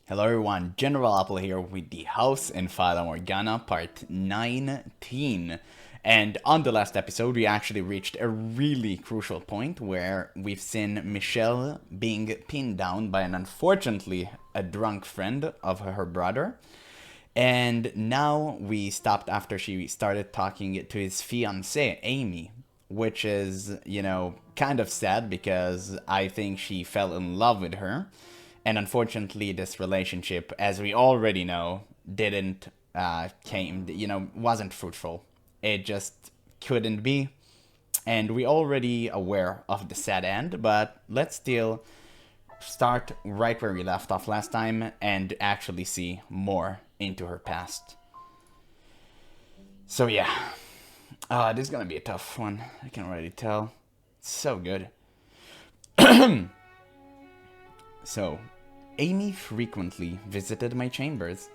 Hello everyone, GeneralApple here with the house in Fata Morgana part 19. And on the last episode we actually reached a really crucial point where we've seen Michelle being pinned down by an unfortunately a drunk friend of her brother. And now we stopped after she started talking to his fiancée, Amy, which is, kind of sad because I think she fell in love with her. And unfortunately, this relationship, as we already know, didn't wasn't fruitful. It just couldn't be. And we already aware of the sad end, but let's still start right where we left off last time and actually see more into her past. So yeah, this is gonna be a tough one. I can already tell. It's so good. So, Amy frequently visited my chambers.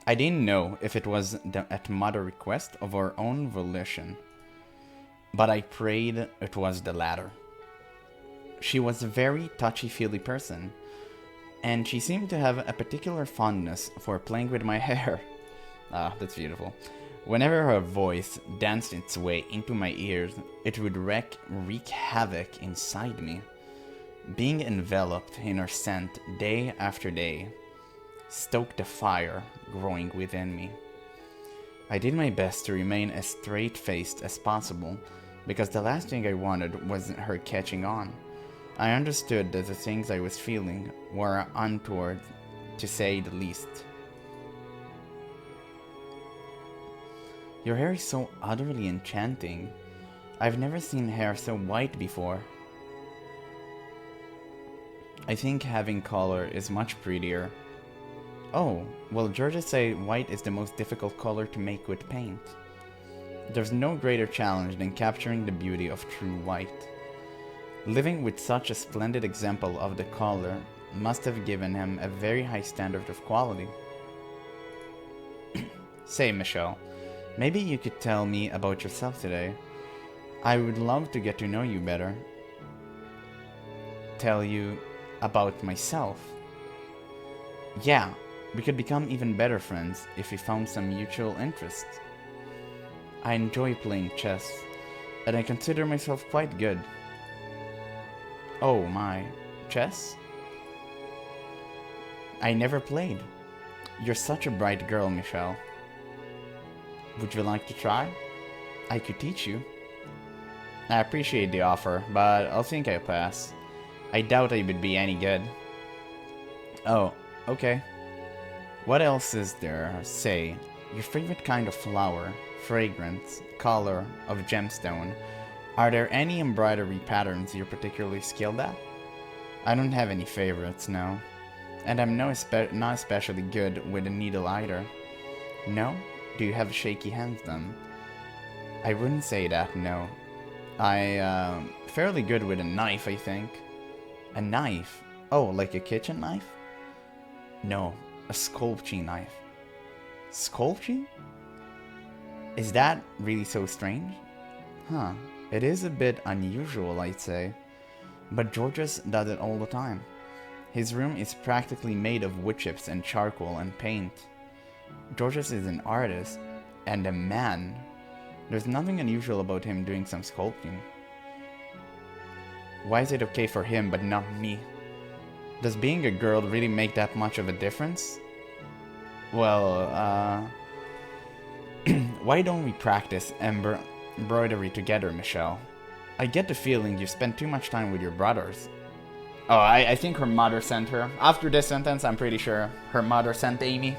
I didn't know if it was at mother request of her own volition, but I prayed it was the latter. She was a very touchy-feely person, and she seemed to have a particular fondness for playing with my hair. Ah, that's beautiful. Whenever her voice danced its way into my ears, it would wreak havoc inside me. Being enveloped in her scent day after day stoked the fire growing within me. I did my best to remain as straight-faced as possible, because the last thing I wanted was her catching on. I understood that the things I was feeling were untoward, to say the least. Your hair is so utterly enchanting. I've never seen hair so white before. I think having color is much prettier. Oh, well, Georgia say white is the most difficult color to make with paint. There's no greater challenge than capturing the beauty of true white. Living with such a splendid example of the color must have given him a very high standard of quality. Say, Michelle, maybe you could tell me about yourself today. I would love to get to know you better. Tell you about myself. Yeah, we could become even better friends if we found some mutual interests. I enjoy playing chess, and I consider myself quite good. Oh my, chess? I never played. You're such a bright girl, Michelle. Would you like to try? I could teach you. I appreciate the offer, but I'll think I'll pass. I doubt I would be any good. Oh, okay. What else is there? Say, your favorite kind of flower, fragrance, color of gemstone. Are there any embroidery patterns you're particularly skilled at? I don't have any favorites, no. And I'm not especially good with a needle either. No? Do you have shaky hands then? I wouldn't say that, no. Fairly good with a knife, I think. A knife? Oh, like a kitchen knife? No, a sculpting knife. Sculpting? Is that really so strange? Huh, it is a bit unusual, I'd say. But Georges does it all the time. His room is practically made of wood chips and charcoal and paint. Georges is an artist, and a man. There's nothing unusual about him doing some sculpting. Why is it okay for him but not me? Does being a girl really make that much of a difference? Well, why don't we practice embroidery together, Michelle? I get the feeling you spend too much time with your brothers. Oh, I think her mother sent her. After this sentence, I'm pretty sure her mother sent Amy.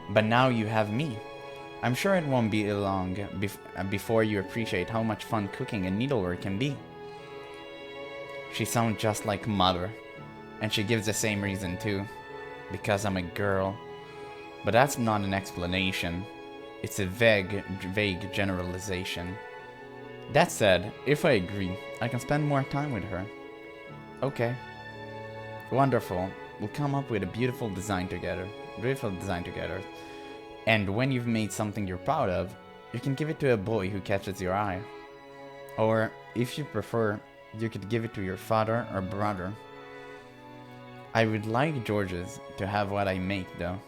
But now you have me. I'm sure it won't be long before you appreciate how much fun cooking and needlework can be. She sounds just like mother, and she gives the same reason too. Because I'm a girl. But that's not an explanation. It's a vague generalization. That said, if I agree, I can spend more time with her. Okay. Wonderful. We'll come up with a beautiful design together. And when you've made something you're proud of, you can give it to a boy who catches your eye. Or, if you prefer, you could give it to your father or brother. I would like George's to have what I make, though.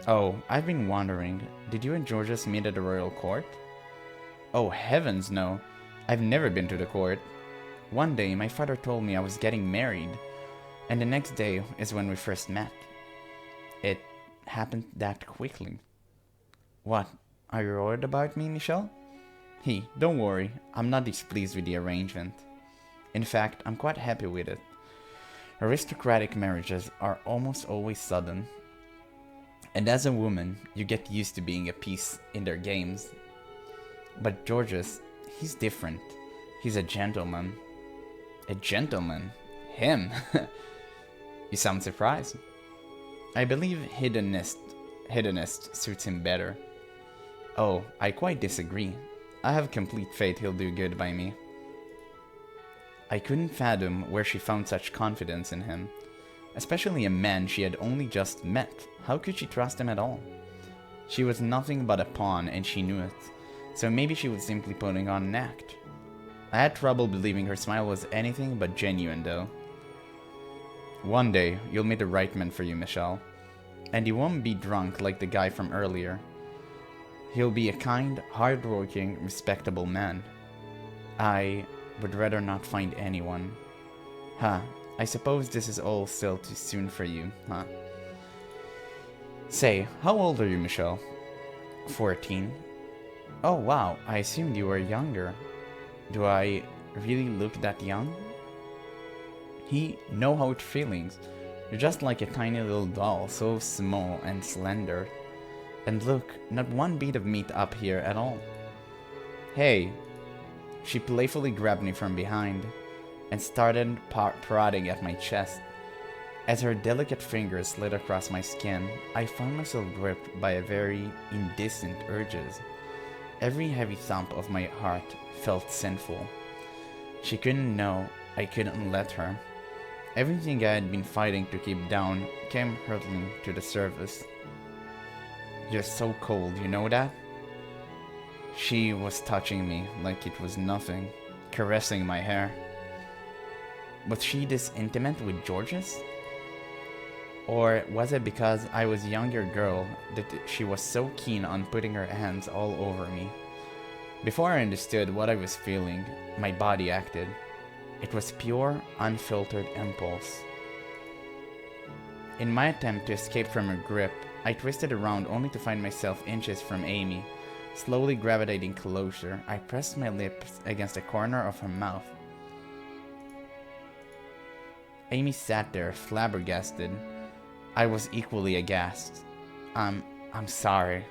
Oh, I've been wondering, did you and George's meet at the royal court? Oh, heavens no. I've never been to the court. One day, my father told me I was getting married, and the next day is when we first met. It happened that quickly. What? Are you worried about me, Michelle? Don't worry, I'm not displeased with the arrangement. In fact, I'm quite happy with it. Aristocratic marriages are almost always sudden. And as a woman, you get used to being a piece in their games. But George's, he's different. He's a gentleman. A gentleman? Him? You sound surprised. I believe hedonist suits him better. Oh, I quite disagree. I have complete faith he'll do good by me. I couldn't fathom where she found such confidence in him. Especially a man she had only just met. How could she trust him at all? She was nothing but a pawn and she knew it. So maybe she was simply putting on an act. I had trouble believing her smile was anything but genuine though. One day, you'll meet the right man for you, Michelle. And he won't be drunk like the guy from earlier. He'll be a kind, hard-working, respectable man. I would rather not find anyone. I suppose this is all still too soon for you, huh? Say, how old are you, Michelle? 14. Oh wow, I assumed you were younger. Do I really look that young? No hard feelings. You're just like a tiny little doll, so small and slender. And look, not one bit of meat up here at all. Hey! She playfully grabbed me from behind and started prodding at my chest. As her delicate fingers slid across my skin, I found myself gripped by a very indecent urges. Every heavy thump of my heart felt sinful. She couldn't know I couldn't let her. Everything I had been fighting to keep down came hurtling to the surface. You're so cold, you know that? She was touching me like it was nothing, caressing my hair. Was she this intimate with George's? Or was it because I was a younger girl that she was so keen on putting her hands all over me? Before I understood what I was feeling, my body acted. It was pure, unfiltered impulse. In my attempt to escape from her grip, I twisted around only to find myself inches from Amy. Slowly gravitating closer, I pressed my lips against the corner of her mouth. Amy sat there, flabbergasted. I was equally aghast. I'm sorry.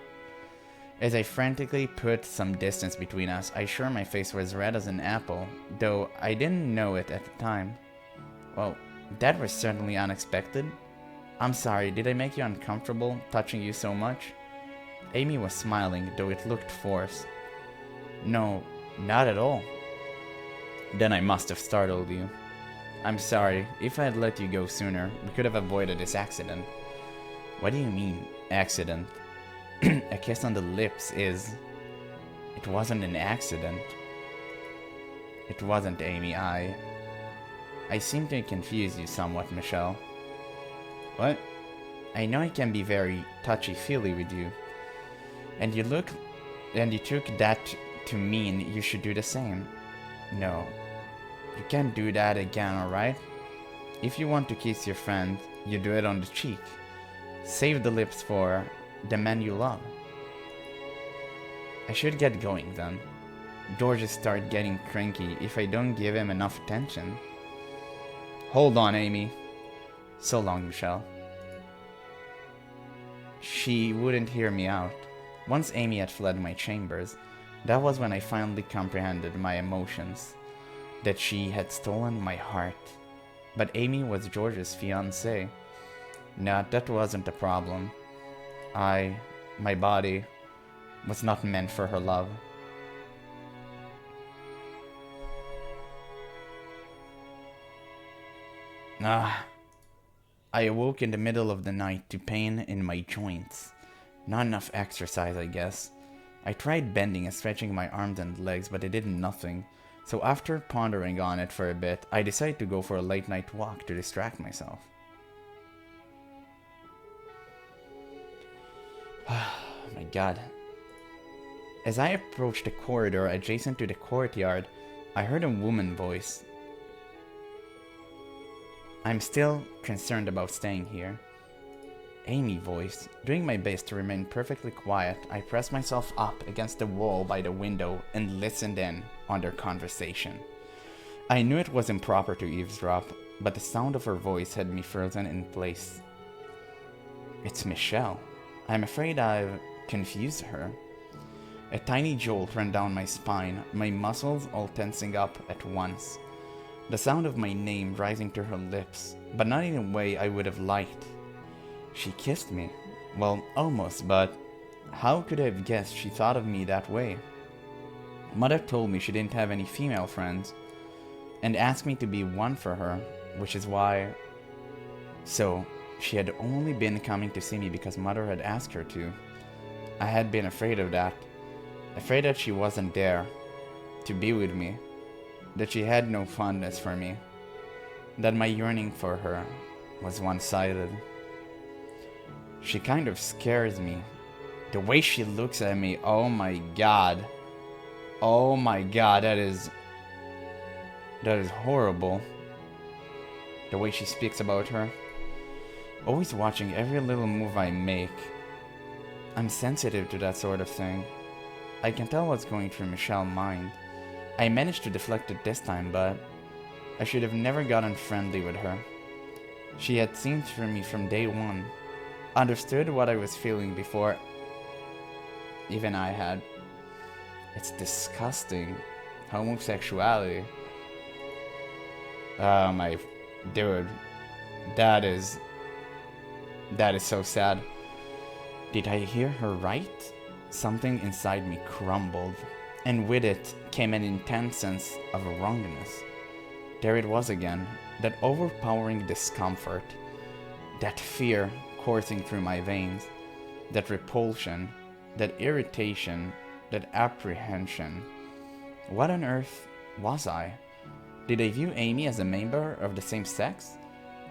As I frantically put some distance between us, I sure my face was red as an apple, though I didn't know it at the time. Well, that was certainly unexpected. I'm sorry, did I make you uncomfortable, touching you so much? Amy was smiling, though it looked forced. No, not at all. Then I must have startled you. I'm sorry, if I had let you go sooner, we could have avoided this accident. What do you mean, accident? A kiss on the lips is... It wasn't an accident. It wasn't, Amy. I seem to confuse you somewhat, Michelle. What? I know I can be very touchy-feely with you. And you took that to mean you should do the same. No. You can't do that again, alright? If you want to kiss your friend, you do it on the cheek. Save the lips for the man you love. I should get going then. George start getting cranky if I don't give him enough attention. Hold on, Amy. So long, Michelle. She wouldn't hear me out. Once Amy had fled my chambers, that was when I finally comprehended my emotions. That she had stolen my heart. But Amy was George's fiancée. No, that wasn't the problem. My body, was not meant for her love. I awoke in the middle of the night to pain in my joints. Not enough exercise, I guess. I tried bending and stretching my arms and legs, but it did nothing. So after pondering on it for a bit, I decided to go for a late night walk to distract myself. Oh my god. As I approached the corridor adjacent to the courtyard, I heard a woman's voice. I'm still concerned about staying here. Amy voice. Doing my best to remain perfectly quiet, I pressed myself up against the wall by the window and listened in on their conversation. I knew it was improper to eavesdrop, but the sound of her voice had me frozen in place. It's Michelle. I'm afraid I've confused her. A tiny jolt ran down my spine, my muscles all tensing up at once. The sound of my name rising to her lips, but not in a way I would have liked. She kissed me. Well, almost, but how could I have guessed she thought of me that way? Mother told me she didn't have any female friends, and asked me to be one for her, which is why... So, she had only been coming to see me because Mother had asked her to. I had been afraid of that. Afraid that she wasn't there to be with me, that she had no fondness for me, that my yearning for her was one-sided. She kind of scares me. The way she looks at me, oh my god. Oh my god, that is horrible. The way she speaks about her. Always watching every little move I make. I'm sensitive to that sort of thing. I can tell what's going through Michelle's mind. I managed to deflect it this time, but I should have never gotten friendly with her. She had seen through me from day one. Understood what I was feeling before even I had. It's disgusting. Homosexuality. Oh my... Dude. That is so sad. Did I hear her right? Something inside me crumbled, and with it came an intense sense of wrongness. There it was again, that overpowering discomfort, that fear coursing through my veins, that repulsion, that irritation, that apprehension. What on earth was I? Did I view Amy as a member of the same sex?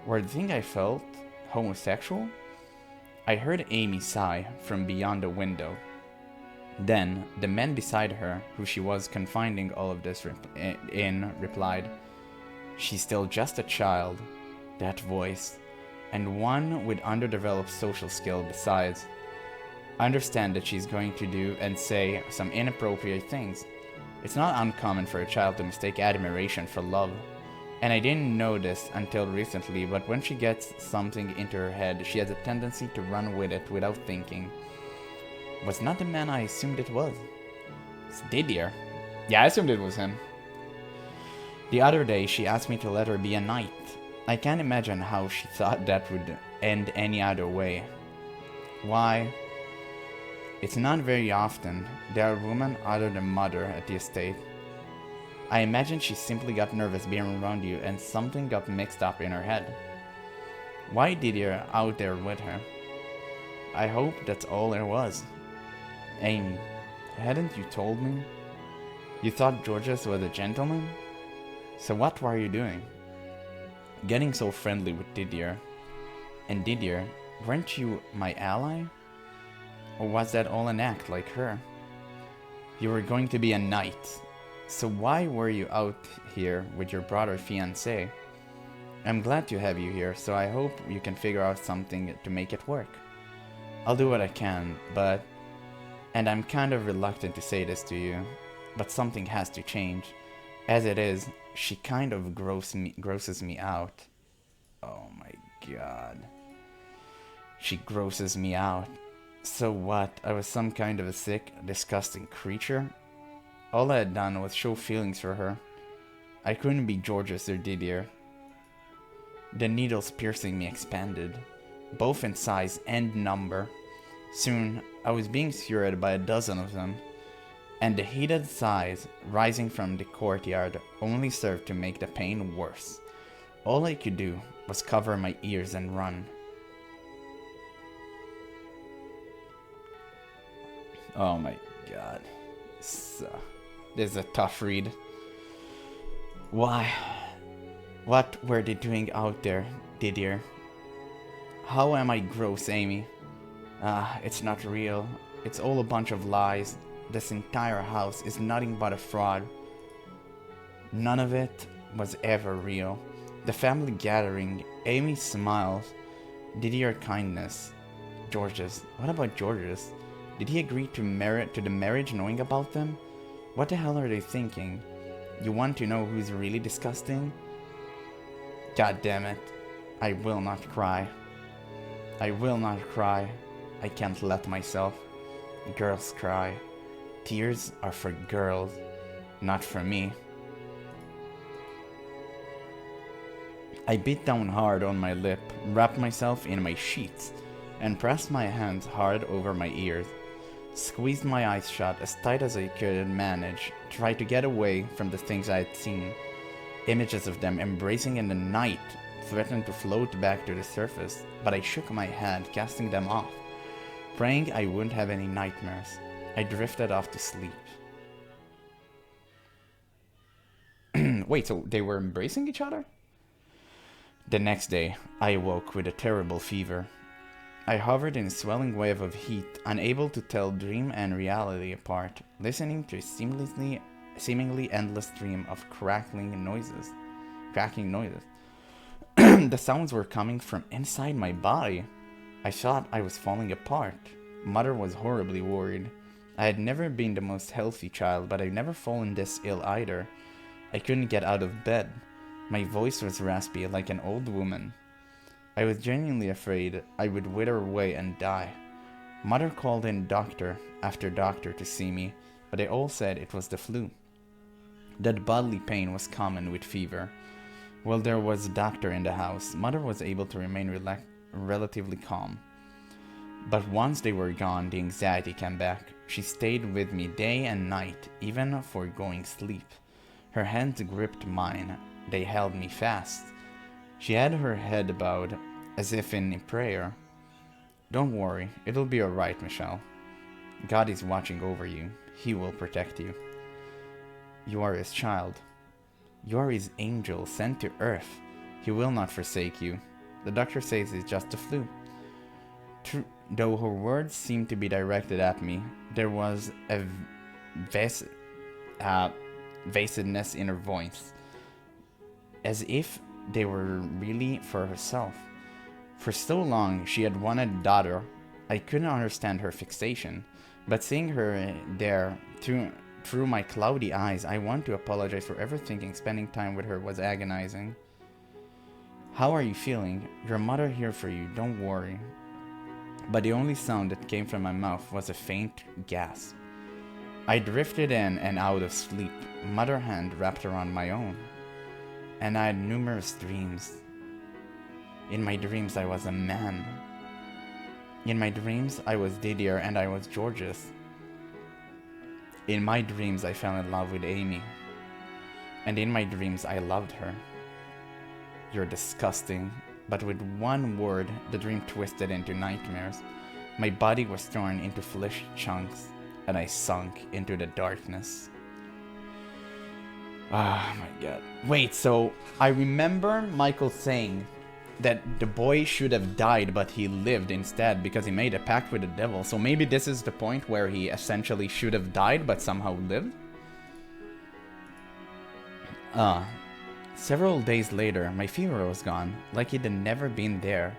Or the thing I felt homosexual? I heard Amy sigh from beyond the window. Then, the man beside her, who she was confiding all of this in, replied, "She's still just a child." That voice, and one with underdeveloped social skill besides. I understand that she's going to do and say some inappropriate things. It's not uncommon for a child to mistake admiration for love. And I didn't know this until recently, but when she gets something into her head, she has a tendency to run with it without thinking. Was not the man I assumed it was. It's Didier. Yeah, I assumed it was him. The other day, she asked me to let her be a knight. I can't imagine how she thought that would end any other way. Why? It's not very often there are women other than Mother at the estate. I imagine she simply got nervous being around you and something got mixed up in her head. Why Didier out there with her? I hope that's all there was. Amy, hadn't you told me? You thought Georges was a gentleman? So what were you doing? Getting so friendly with Didier. And Didier, weren't you my ally? Or was that all an act like her? You were going to be a knight. So why were you out here with your brother's fiancé? I'm glad to have you here, so I hope you can figure out something to make it work. I'll do what I can, but... And I'm kind of reluctant to say this to you, but something has to change. As it is, she kind of grosses me out. Oh my god. She grosses me out. So what? I was some kind of a sick, disgusting creature? All I had done was show feelings for her. I couldn't be Georges or Didier. The needles piercing me expanded, both in size and number. Soon, I was being skewered by a dozen of them, and the heated sighs rising from the courtyard only served to make the pain worse. All I could do was cover my ears and run. Oh my god. This is a tough read. Why? What were they doing out there, Didier? How am I gross, Amy? It's not real. It's all a bunch of lies. This entire house is nothing but a fraud. None of it was ever real. The family gathering, Amy's smiles, Didier kindness. George's. What about George's? Did he agree to the marriage knowing about them? What the hell are they thinking? You want to know who's really disgusting? God damn it. I will not cry. I will not cry. I can't let myself. Girls cry. Tears are for girls, not for me. I beat down hard on my lip, wrapped myself in my sheets, and pressed my hands hard over my ears. Squeezed my eyes shut as tight as I could manage, tried to get away from the things I had seen. Images of them embracing in the night threatened to float back to the surface, but I shook my head, casting them off, praying I wouldn't have any nightmares. I drifted off to sleep. Wait, so they were embracing each other? The next day, I awoke with a terrible fever. I hovered in a swelling wave of heat, unable to tell dream and reality apart, listening to a seemingly endless stream of cracking noises. The sounds were coming from inside my body. I thought I was falling apart. Mother was horribly worried. I had never been the most healthy child, but I'd never fallen this ill either. I couldn't get out of bed. My voice was raspy like an old woman. I was genuinely afraid I would wither away and die. Mother called in doctor after doctor to see me, but they all said it was the flu. That bodily pain was common with fever. While there was a doctor in the house, Mother was able to remain relatively calm. But once they were gone, the anxiety came back. She stayed with me day and night, even foregoing sleep. Her hands gripped mine. They held me fast. She had her head bowed, as if in prayer. Don't worry, it'll be alright, Michelle. God is watching over you. He will protect you. You are his child. You are his angel sent to earth. He will not forsake you. The doctor says it's just a flu. Though her words seemed to be directed at me, there was a evasiveness in her voice, as if they were really for herself. For so long she had wanted a daughter. I couldn't understand her fixation, but seeing her there through my cloudy eyes, I want to apologize for ever thinking spending time with her was agonizing. How are you feeling? Your mother here for you, don't worry. But the only sound that came from my mouth was a faint gasp. I drifted in and out of sleep, mother hand wrapped around my own. And I had numerous dreams. In my dreams, I was a man. In my dreams, I was Didier and I was Georges. In my dreams, I fell in love with Amy. And in my dreams, I loved her. You're disgusting. But with one word, the dream twisted into nightmares. My body was torn into flesh chunks, and I sunk into the darkness. Ah, my god. Wait, so I remember Michael saying that the boy should have died, but he lived instead because he made a pact with the devil. So maybe this is the point where he essentially should have died, but somehow lived? Several days later, my fever was gone, like it had never been there.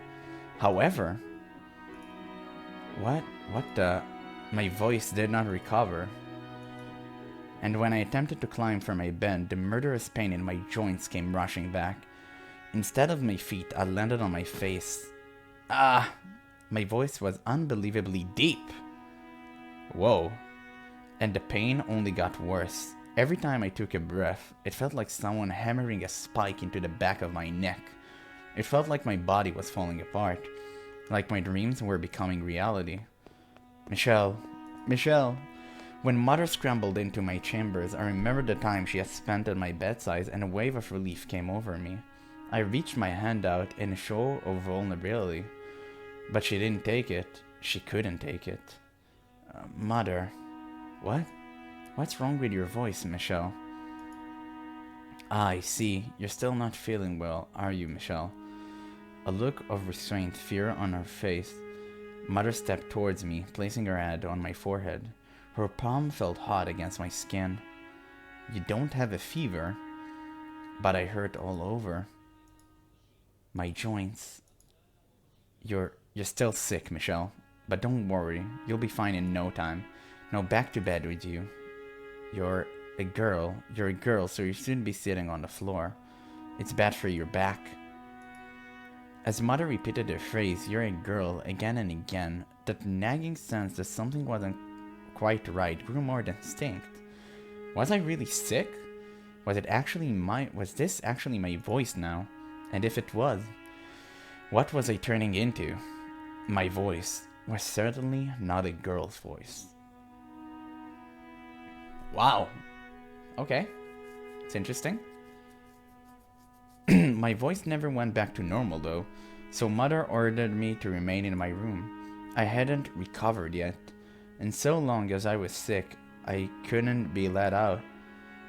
However, what the... My voice did not recover. And when I attempted to climb from my bed, the murderous pain in my joints came rushing back. Instead of my feet, I landed on my face. Ah! My voice was unbelievably deep. Whoa. And the pain only got worse. Every time I took a breath, it felt like someone hammering a spike into the back of my neck. It felt like my body was falling apart, like my dreams were becoming reality. Michelle. When Mother scrambled into my chambers, I remembered the time she had spent at my bedside, and a wave of relief came over me. I reached my hand out in a show of vulnerability, but she didn't take it. She couldn't take it. Mother. What? What's wrong with your voice, Michelle? I see. You're still not feeling well, are you, Michelle? A look of restrained fear on her face. Mother stepped towards me, placing her hand on my forehead. Her palm felt hot against my skin. You don't have a fever, but I hurt all over. My joints. You're still sick, Michelle. But don't worry, you'll be fine in no time. Now back to bed with you. You're a girl, so you shouldn't be sitting on the floor. It's bad for your back. As Mother repeated the phrase, you're a girl, again and again, that nagging sense that something wasn't quite right grew more distinct. Was I really sick? Was this actually my voice now? And if it was, what was I turning into? My voice was certainly not a girl's voice. Wow. Okay. It's interesting. My voice never went back to normal though, so Mother ordered me to remain in my room. I hadn't recovered yet, and so long as I was sick, I couldn't be let out.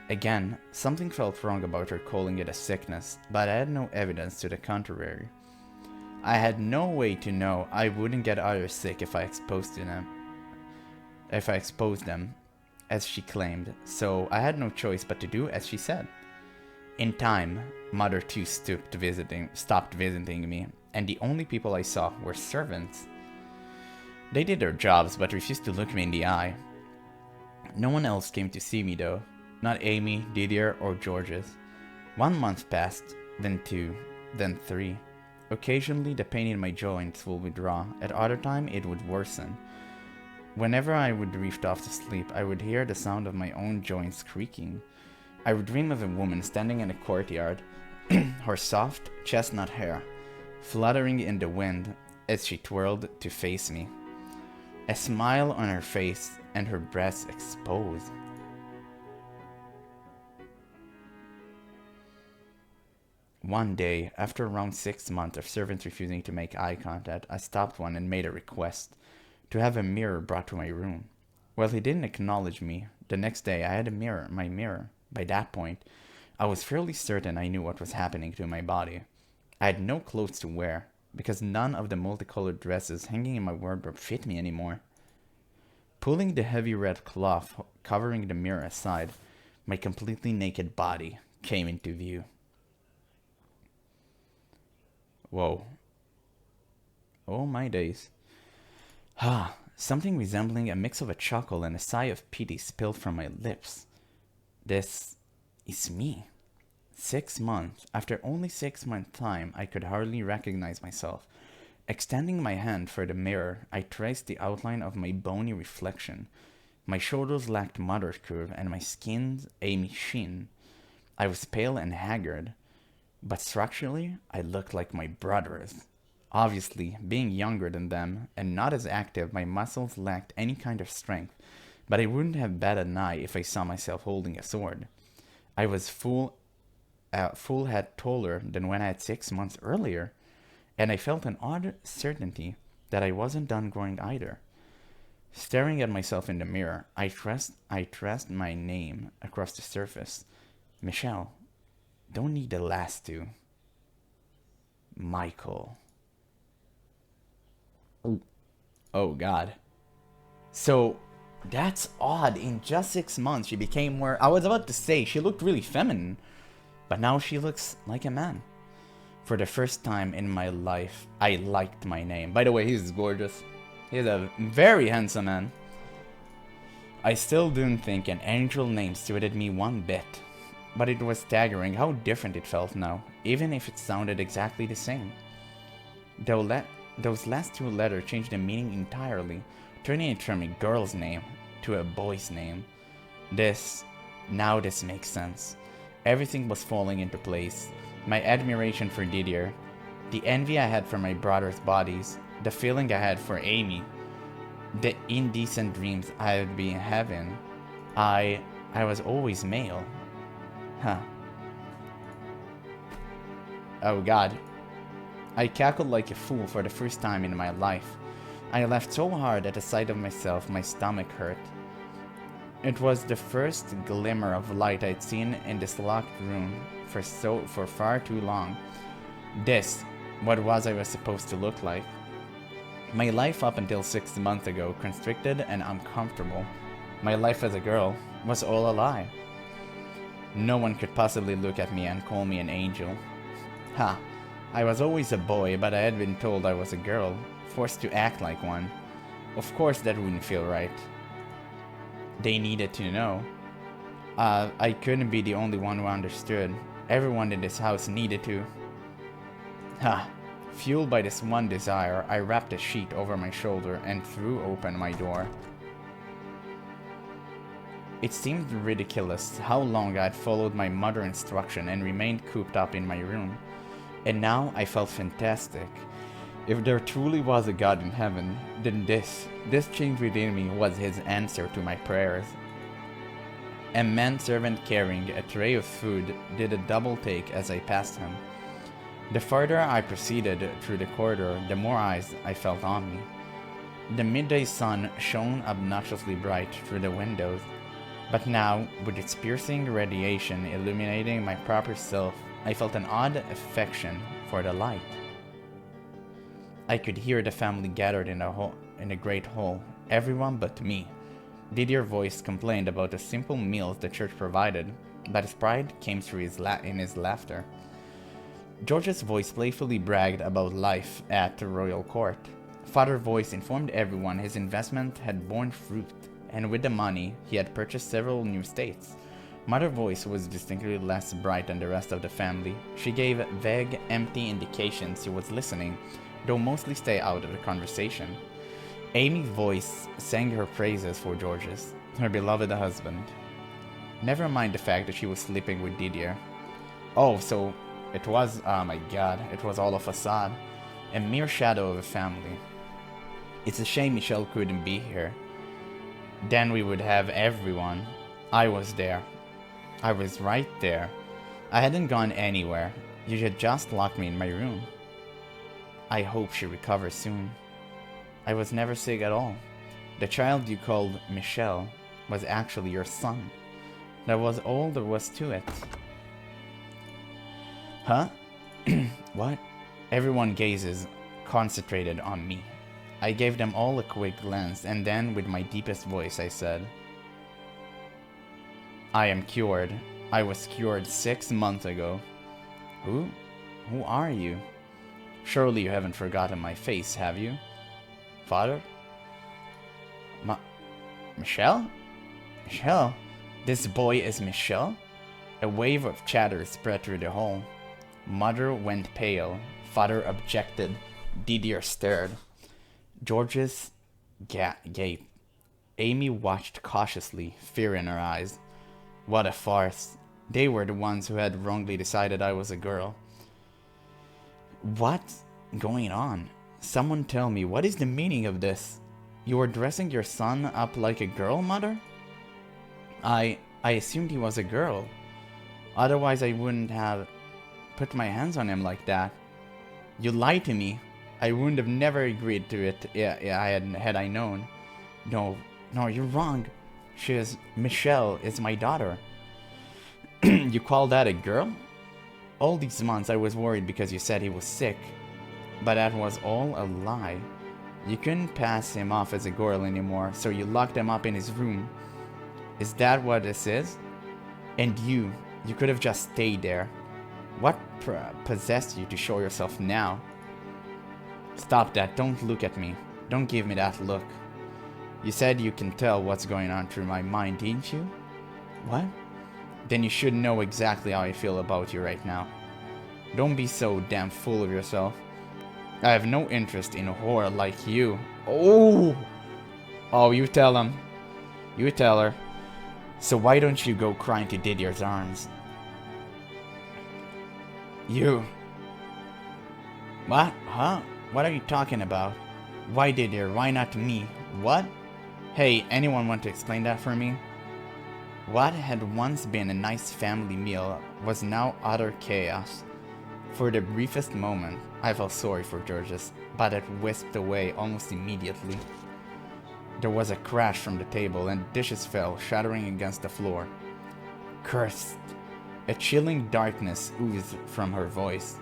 Again, something felt wrong about her calling it a sickness, but I had no evidence to the contrary. I had no way to know I wouldn't get others sick if I exposed them, as she claimed, so I had no choice but to do as she said. In time, Mother too stopped visiting me, and the only people I saw were servants. They did their jobs but refused to look me in the eye. No one else came to see me though, not Amy, Didier, or Georges. 1 month passed, then 2, then 3. Occasionally the pain in my joints would withdraw, at other times it would worsen. Whenever I would drift off to sleep, I would hear the sound of my own joints creaking. I would dream of a woman standing in a courtyard, her soft chestnut hair fluttering in the wind as she twirled to face me. A smile on her face and her breasts exposed. One day, after around 6 months of servants refusing to make eye contact, I stopped one and made a request to have a mirror brought to my room. Well, he didn't acknowledge me. The next day, I had my mirror. By that point, I was fairly certain I knew what was happening to my body. I had no clothes to wear, because none of the multicolored dresses hanging in my wardrobe fit me anymore. Pulling the heavy red cloth covering the mirror aside, my completely naked body came into view. Whoa. Oh my days. Something resembling a mix of a chuckle and a sigh of pity spilled from my lips. This is me. 6 months. After only 6 months' time, I could hardly recognize myself. Extending my hand for the mirror, I traced the outline of my bony reflection. My shoulders lacked Mother's curve, and my skin's Amy sheen. I was pale and haggard, but structurally, I looked like my brothers. Obviously, being younger than them and not as active, my muscles lacked any kind of strength, but I wouldn't have batted an eye if I saw myself holding a sword. I was full head taller than when I had 6 months earlier, and I felt an odd certainty that I wasn't done growing either. Staring at myself in the mirror, I traced my name across the surface. Michelle. Don't need the last two. Michael. Oh God. So that's odd. In just 6 months, she became more. I was about to say she looked really feminine, but now she looks like a man. For the first time in my life, I liked my name. By the way, he's gorgeous. He's a very handsome man. I still didn't think an angel name suited me one bit, but it was staggering how different it felt now, even if it sounded exactly the same. Those last 2 letters changed the meaning entirely, turning it from a girl's name to a boy's name. Now this makes sense. Everything was falling into place. My admiration for Didier, the envy I had for my brother's bodies, the feeling I had for Amy, the indecent dreams I had been having. I was always male. Oh God. I cackled like a fool for the first time in my life. I laughed so hard at the sight of myself, my stomach hurt. It was the first glimmer of light I'd seen in this locked room for far too long. This, what I was supposed to look like. My life up until 6 months ago, constricted and uncomfortable. My life as a girl was all a lie. No one could possibly look at me and call me an angel. Ha! I was always a boy, but I had been told I was a girl, forced to act like one. Of course that wouldn't feel right. They needed to know. I couldn't be the only one who understood. Everyone in this house needed to. Ha! Fueled by this one desire, I wrapped a sheet over my shoulder and threw open my door. It seemed ridiculous how long I had followed my mother's instruction and remained cooped up in my room. And now I felt fantastic. If there truly was a God in heaven, then this change within me was his answer to my prayers. A manservant carrying a tray of food did a double take as I passed him. The farther I proceeded through the corridor, the more eyes I felt on me. The midday sun shone obnoxiously bright through the windows, but now, with its piercing radiation illuminating my proper self, I felt an odd affection for the light. I could hear the family gathered in the great hall, everyone but me. Didier's voice complained about the simple meals the church provided, but his pride came through in his laughter. George's voice playfully bragged about life at the royal court. Father's voice informed everyone his investment had borne fruit, and with the money, he had purchased several new estates. Mother's voice was distinctly less bright than the rest of the family. She gave vague, empty indications she was listening, though mostly stay out of the conversation. Amy's voice sang her praises for George's, her beloved husband. Never mind the fact that she was sleeping with Didier. Oh, so it was, oh my god, it was all a facade. A mere shadow of a family. It's a shame Michelle couldn't be here. Then we would have everyone. I was there. I was right there. I hadn't gone anywhere. You had just locked me in my room. I hope she recovers soon. I was never sick at all. The child you called Michelle was actually your son. That was all there was to it. Huh? What? Everyone gazes concentrated on me. I gave them all a quick glance, and then, with my deepest voice, I said, I am cured. I was cured 6 months ago. Who? Who are you? Surely you haven't forgotten my face, have you? Father? Michelle? Michelle? This boy is Michelle? A wave of chatter spread through the hall. Mother went pale. Father objected. Didier stared. George's gaped. Amy watched cautiously, fear in her eyes. What a farce. They were the ones who had wrongly decided I was a girl. What's going on? Someone tell me, what is the meaning of this? You were dressing your son up like a girl, Mother? I assumed he was a girl. Otherwise I wouldn't have put my hands on him like that. You lied to me. I wouldn't have never agreed to it had I known. No, you're wrong. Michelle is my daughter. You call that a girl? All these months I was worried because you said he was sick. But that was all a lie. You couldn't pass him off as a girl anymore, so you locked him up in his room. Is that what this is? And you could have just stayed there. What possessed you to show yourself now? Stop that, don't look at me. Don't give me that look. You said you can tell what's going on through my mind, didn't you? What? Then you should know exactly how I feel about you right now. Don't be so damn full of yourself. I have no interest in a whore like you. Oh, you tell him. You tell her. So why don't you go cry into Didier's arms? You. What? Huh? What are you talking about? Why Didier? Why not me? What? Hey, anyone want to explain that for me? What had once been a nice family meal was now utter chaos. For the briefest moment, I felt sorry for Georges, but it whisked away almost immediately. There was a crash from the table, and dishes fell, shattering against the floor. Cursed. A chilling darkness oozed from her voice.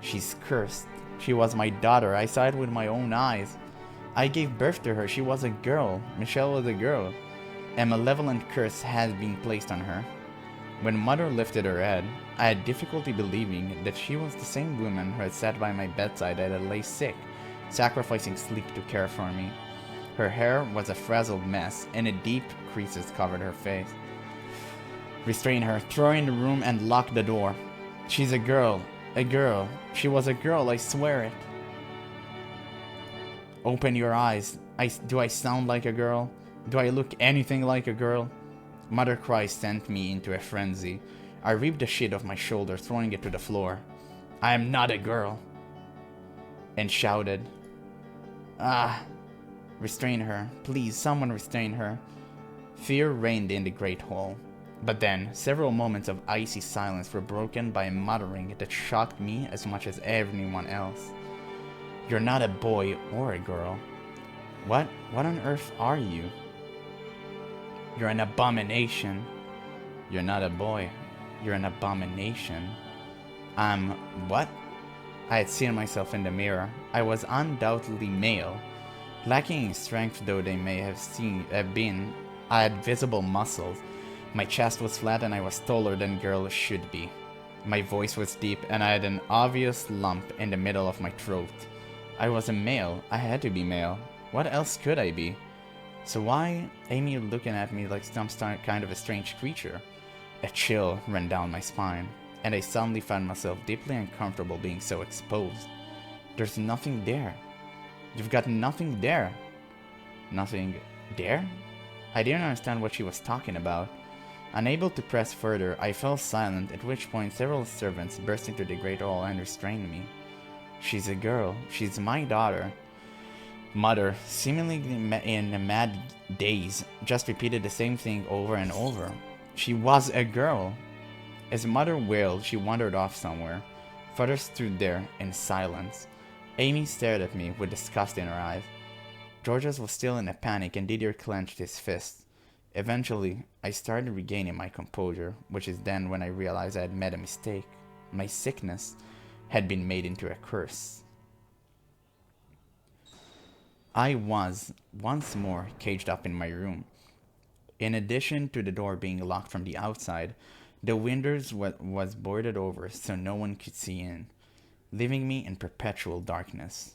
She's cursed. She was my daughter. I saw it with my own eyes. I gave birth to her. She was a girl. Michelle was a girl. A malevolent curse had been placed on her. When Mother lifted her head, I had difficulty believing that she was the same woman who had sat by my bedside as I lay sick, sacrificing sleep to care for me. Her hair was a frazzled mess, and deep creases covered her face. Restrain her, throw her in the room, and lock the door. She's a girl. A girl. She was a girl, I swear it. Open your eyes. Do I sound like a girl? Do I look anything like a girl? Mother cries sent me into a frenzy. I ripped the sheet off my shoulder, throwing it to the floor. I am not a girl. And shouted. Ah! Restrain her. Please, someone restrain her. Fear reigned in the great hall. But then, several moments of icy silence were broken by a muttering that shocked me as much as everyone else. You're not a boy or a girl. What on earth are you? You're an abomination. You're not a boy. You're an abomination. What? I had seen myself in the mirror. I was undoubtedly male. Lacking in strength though they may have been, I had visible muscles. My chest was flat and I was taller than girls should be. My voice was deep and I had an obvious lump in the middle of my throat. I was a male. I had to be male. What else could I be? So why Amy looking at me like some kind of a strange creature? A chill ran down my spine, and I suddenly found myself deeply uncomfortable being so exposed. There's nothing there. You've got nothing there. Nothing there? I didn't understand what she was talking about. Unable to press further, I fell silent, at which point several servants burst into the great hall and restrained me. She's a girl. She's my daughter. Mother, seemingly in a mad daze, just repeated the same thing over and over. She was a girl. As Mother wailed, she wandered off somewhere. Father stood there in silence. Amy stared at me with disgust in her eyes. Georges was still in a panic and Didier clenched his fists. Eventually, I started regaining my composure, which is then when I realized I had made a mistake. My sickness had been made into a curse. I was, once more, caged up in my room. In addition to the door being locked from the outside, the windows was boarded over so no one could see in, leaving me in perpetual darkness.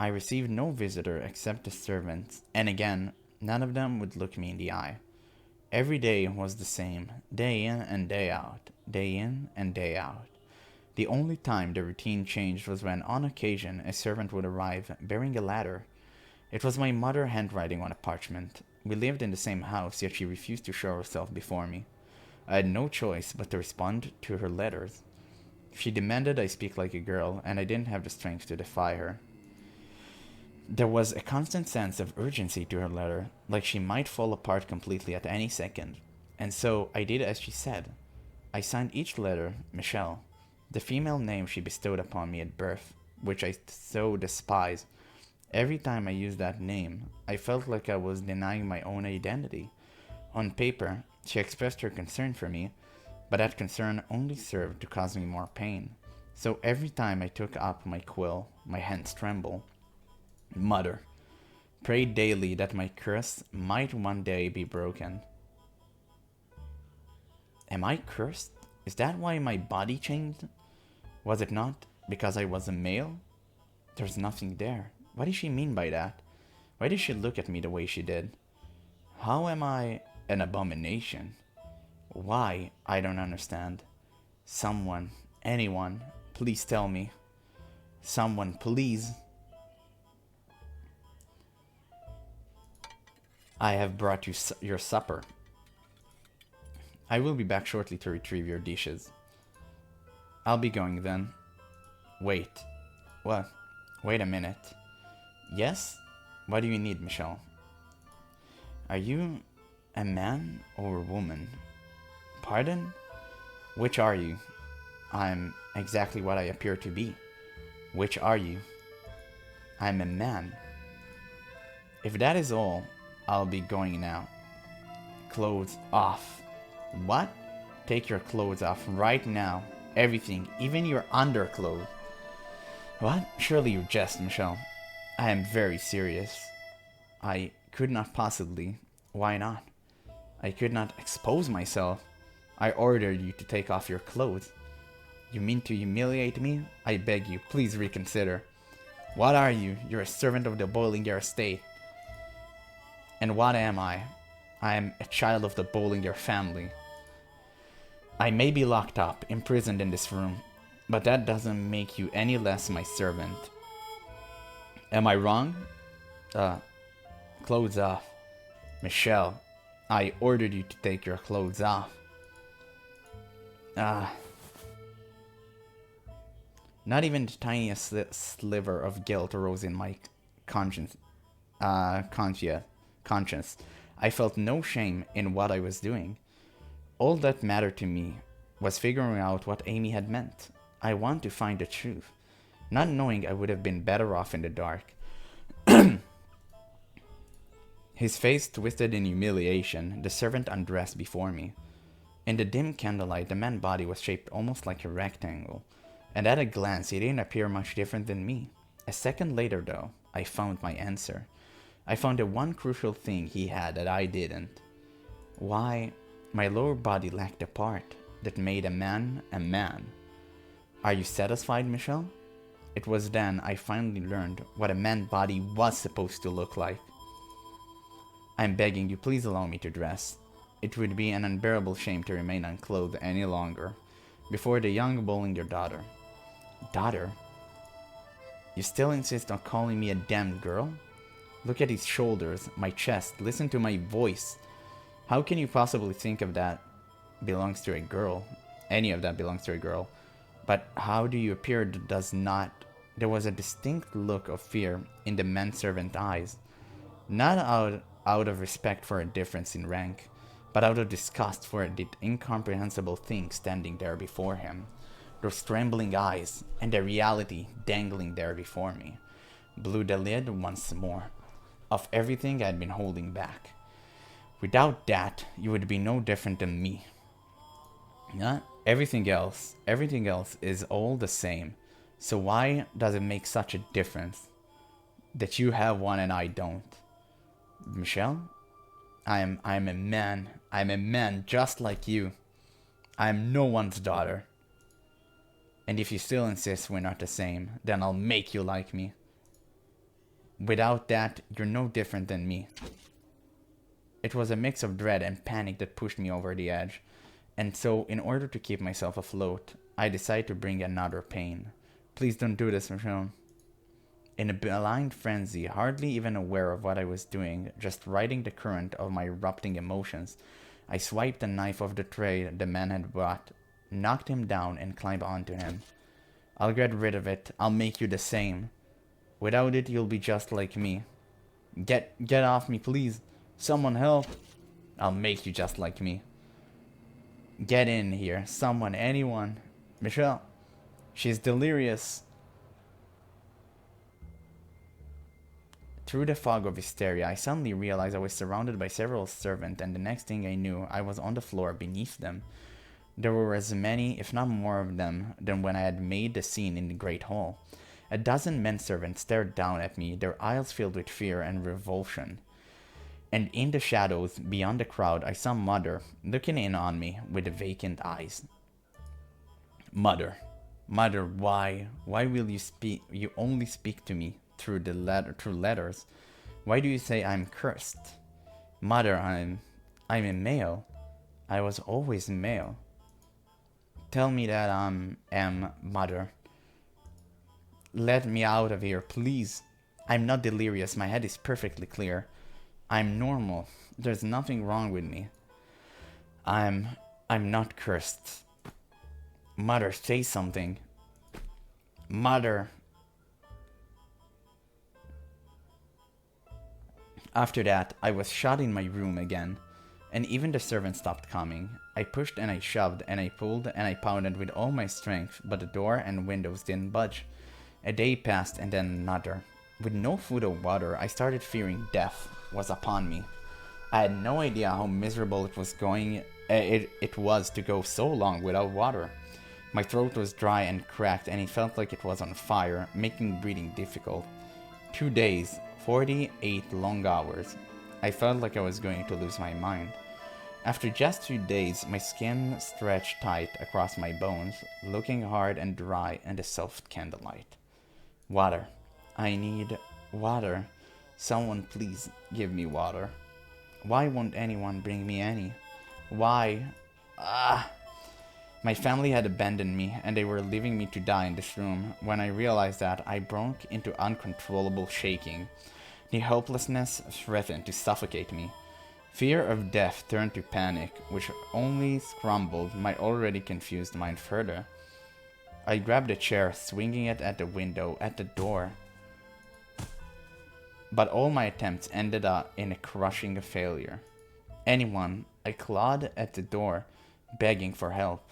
I received no visitor except the servants, and again, none of them would look me in the eye. Every day was the same, day in and day out, day in and day out. The only time the routine changed was when, on occasion, a servant would arrive bearing a ladder. It was my mother handwriting on a parchment. We lived in the same house, yet she refused to show herself before me. I had no choice but to respond to her letters. She demanded I speak like a girl, and I didn't have the strength to defy her. There was a constant sense of urgency to her letter, like she might fall apart completely at any second. And so I did as she said. I signed each letter Michelle, the female name she bestowed upon me at birth, which I so despise. Every time I used that name, I felt like I was denying my own identity. On paper, she expressed her concern for me, but that concern only served to cause me more pain. So every time I took up my quill, my hands trembled. Mother, pray daily that my curse might one day be broken. Am I cursed? Is that why my body changed? Was it not because I was a male? There's nothing there. What did she mean by that? Why did she look at me the way she did? How am I an abomination? Why? I don't understand. Someone, anyone, please tell me. Someone, please. I have brought you your supper. I will be back shortly to retrieve your dishes. I'll be going then. Wait. What? Wait a minute. Yes? What do you need, Michelle? Are you a man or a woman? Pardon? Which are you? I'm exactly what I appear to be. Which are you? I'm a man. If that is all, I'll be going now. Clothes off. What? Take your clothes off right now. Everything, even your underclothes. What? Surely you jest, Michelle. I am very serious. I could not possibly. Why not? I could not expose myself. I ordered you to take off your clothes. You mean to humiliate me? I beg you, please reconsider. What are you? You're a servant of the Bollinger estate. And what am I? I am a child of the Bollinger family. I may be locked up, imprisoned in this room, but that doesn't make you any less my servant. Am I wrong? Clothes off. Michelle, I ordered you to take your clothes off. Not even the tiniest sliver of guilt arose in my conscience. Conscience. I felt no shame in what I was doing. All that mattered to me was figuring out what Amy had meant. I wanted to find the truth. Not knowing, I would have been better off in the dark. His face twisted in humiliation, the servant undressed before me. In the dim candlelight, the man's body was shaped almost like a rectangle, and at a glance he didn't appear much different than me. A second later, though, I found my answer. I found the one crucial thing he had that I didn't. Why, my lower body lacked the part that made a man a man. Are you satisfied, Michelle? It was then I finally learned what a man's body was supposed to look like. I'm begging you, please allow me to dress. It would be an unbearable shame to remain unclothed any longer before the young Bollinger daughter. Daughter? You still insist on calling me a damned girl? Look at his shoulders, my chest, listen to my voice. How can you possibly think of that belongs to a girl? Any of that belongs to a girl. But how do you appear does not? There was a distinct look of fear in the manservant's eyes. Not out of respect for a difference in rank, but out of disgust for the incomprehensible thing standing there before him. Those trembling eyes, and the reality dangling there before me, blew the lid once more of everything I had been holding back. Without that, you would be no different than me. Yeah? Everything else is all the same. So why does it make such a difference that you have one and I don't? Michelle, I'm a man. I'm a man just like you. I'm no one's daughter. And if you still insist we're not the same, then I'll make you like me. Without that, you're no different than me. It was a mix of dread and panic that pushed me over the edge. And so, in order to keep myself afloat, I decided to bring another pain. Please don't do this, Michelle. In a blind frenzy, hardly even aware of what I was doing, just riding the current of my erupting emotions, I swiped the knife off the tray the man had brought, knocked him down, and climbed onto him. I'll get rid of it. I'll make you the same. Without it, you'll be just like me. Get off me, please. Someone help. I'll make you just like me. Get in here. Someone, anyone. Michelle. She's delirious. Through the fog of hysteria, I suddenly realized I was surrounded by several servants, and the next thing I knew, I was on the floor beneath them. There were as many, if not more of them, than when I had made the scene in the great hall. A dozen men-servants stared down at me, their eyes filled with fear and revulsion. And in the shadows, beyond the crowd, I saw Mother, looking in on me with vacant eyes. Mother, why will you only speak to me through letters? Why do you say I'm cursed? Mother, I'm a male. I was always male. Tell me that am Mother. Let me out of here, please. I'm not delirious. My head is perfectly clear. I'm normal. There's nothing wrong with me. I'm not cursed. Mother, say something. Mother. After that, I was shut in my room again, and even the servants stopped coming. I pushed and I shoved and I pulled and I pounded with all my strength, but the door and windows didn't budge. A day passed and then another. With no food or water, I started fearing death was upon me. I had no idea how miserable it was to go so long without water. My throat was dry and cracked, and it felt like it was on fire, making breathing difficult. 2 days, 48 long hours. I felt like I was going to lose my mind. After just 2 days, my skin stretched tight across my bones, looking hard and dry in the soft candlelight. Water. I need water. Someone please give me water. Why won't anyone bring me any? Why? Ah! My family had abandoned me and they were leaving me to die in this room. When I realized that, I broke into uncontrollable shaking. The hopelessness threatened to suffocate me. Fear of death turned to panic, which only scrambled my already confused mind further. I grabbed a chair, swinging it at the window, at the door. But all my attempts ended up in a crushing failure. Anyone, I clawed at the door, begging for help.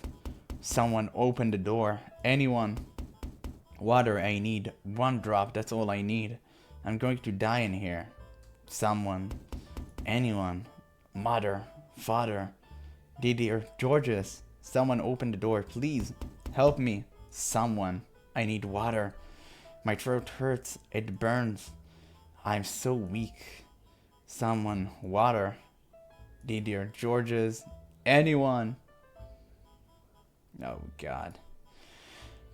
Someone open the door. Anyone. Water I need. 1 drop, that's all I need. I'm going to die in here. Someone. Anyone. Mother. Father. Didier. Georges. Someone open the door, please. Help me. Someone. I need water. My throat hurts. It burns. I'm so weak. Someone. Water. Didier. Georges. Anyone. Oh, God.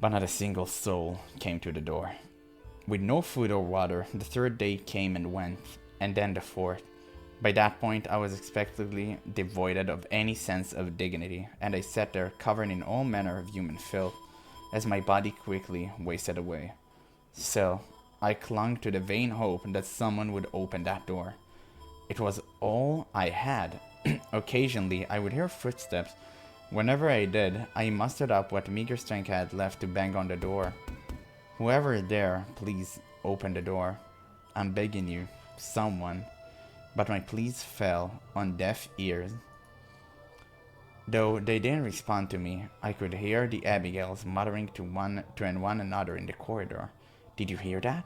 But not a single soul came to the door. With no food or water, the 3rd day came and went, and then the 4th. By that point, I was expectedly devoid of any sense of dignity, and I sat there covered in all manner of human filth, as my body quickly wasted away. Still, I clung to the vain hope that someone would open that door. It was all I had. Occasionally, I would hear footsteps. Whenever I did, I mustered up what meager strength I had left to bang on the door. Whoever is there, please open the door. I'm begging you, someone. But my pleas fell on deaf ears. Though they didn't respond to me, I could hear the Abigails muttering to one another in the corridor. Did you hear that?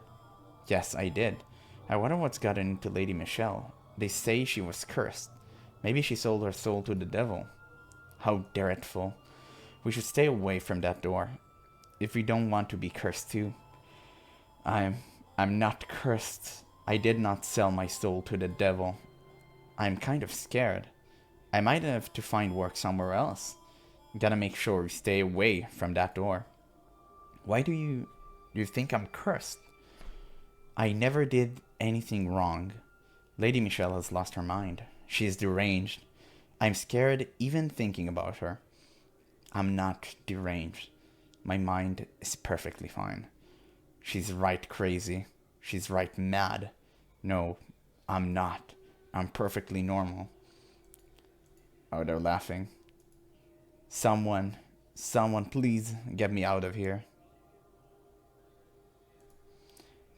Yes, I did. I wonder what's gotten into Lady Michelle. They say she was cursed. Maybe she sold her soul to the devil. How dreadful. We should stay away from that door. If we don't want to be cursed too. I'm not cursed. I did not sell my soul to the devil. I'm kind of scared. I might have to find work somewhere else. Gotta make sure we stay away from that door. Why do you think I'm cursed? I never did anything wrong. Lady Michelle has lost her mind. She is deranged. I'm scared even thinking about her. I'm not deranged. My mind is perfectly fine. She's right crazy. She's right mad. No, I'm not. I'm perfectly normal. Oh, they're laughing. Someone please get me out of here.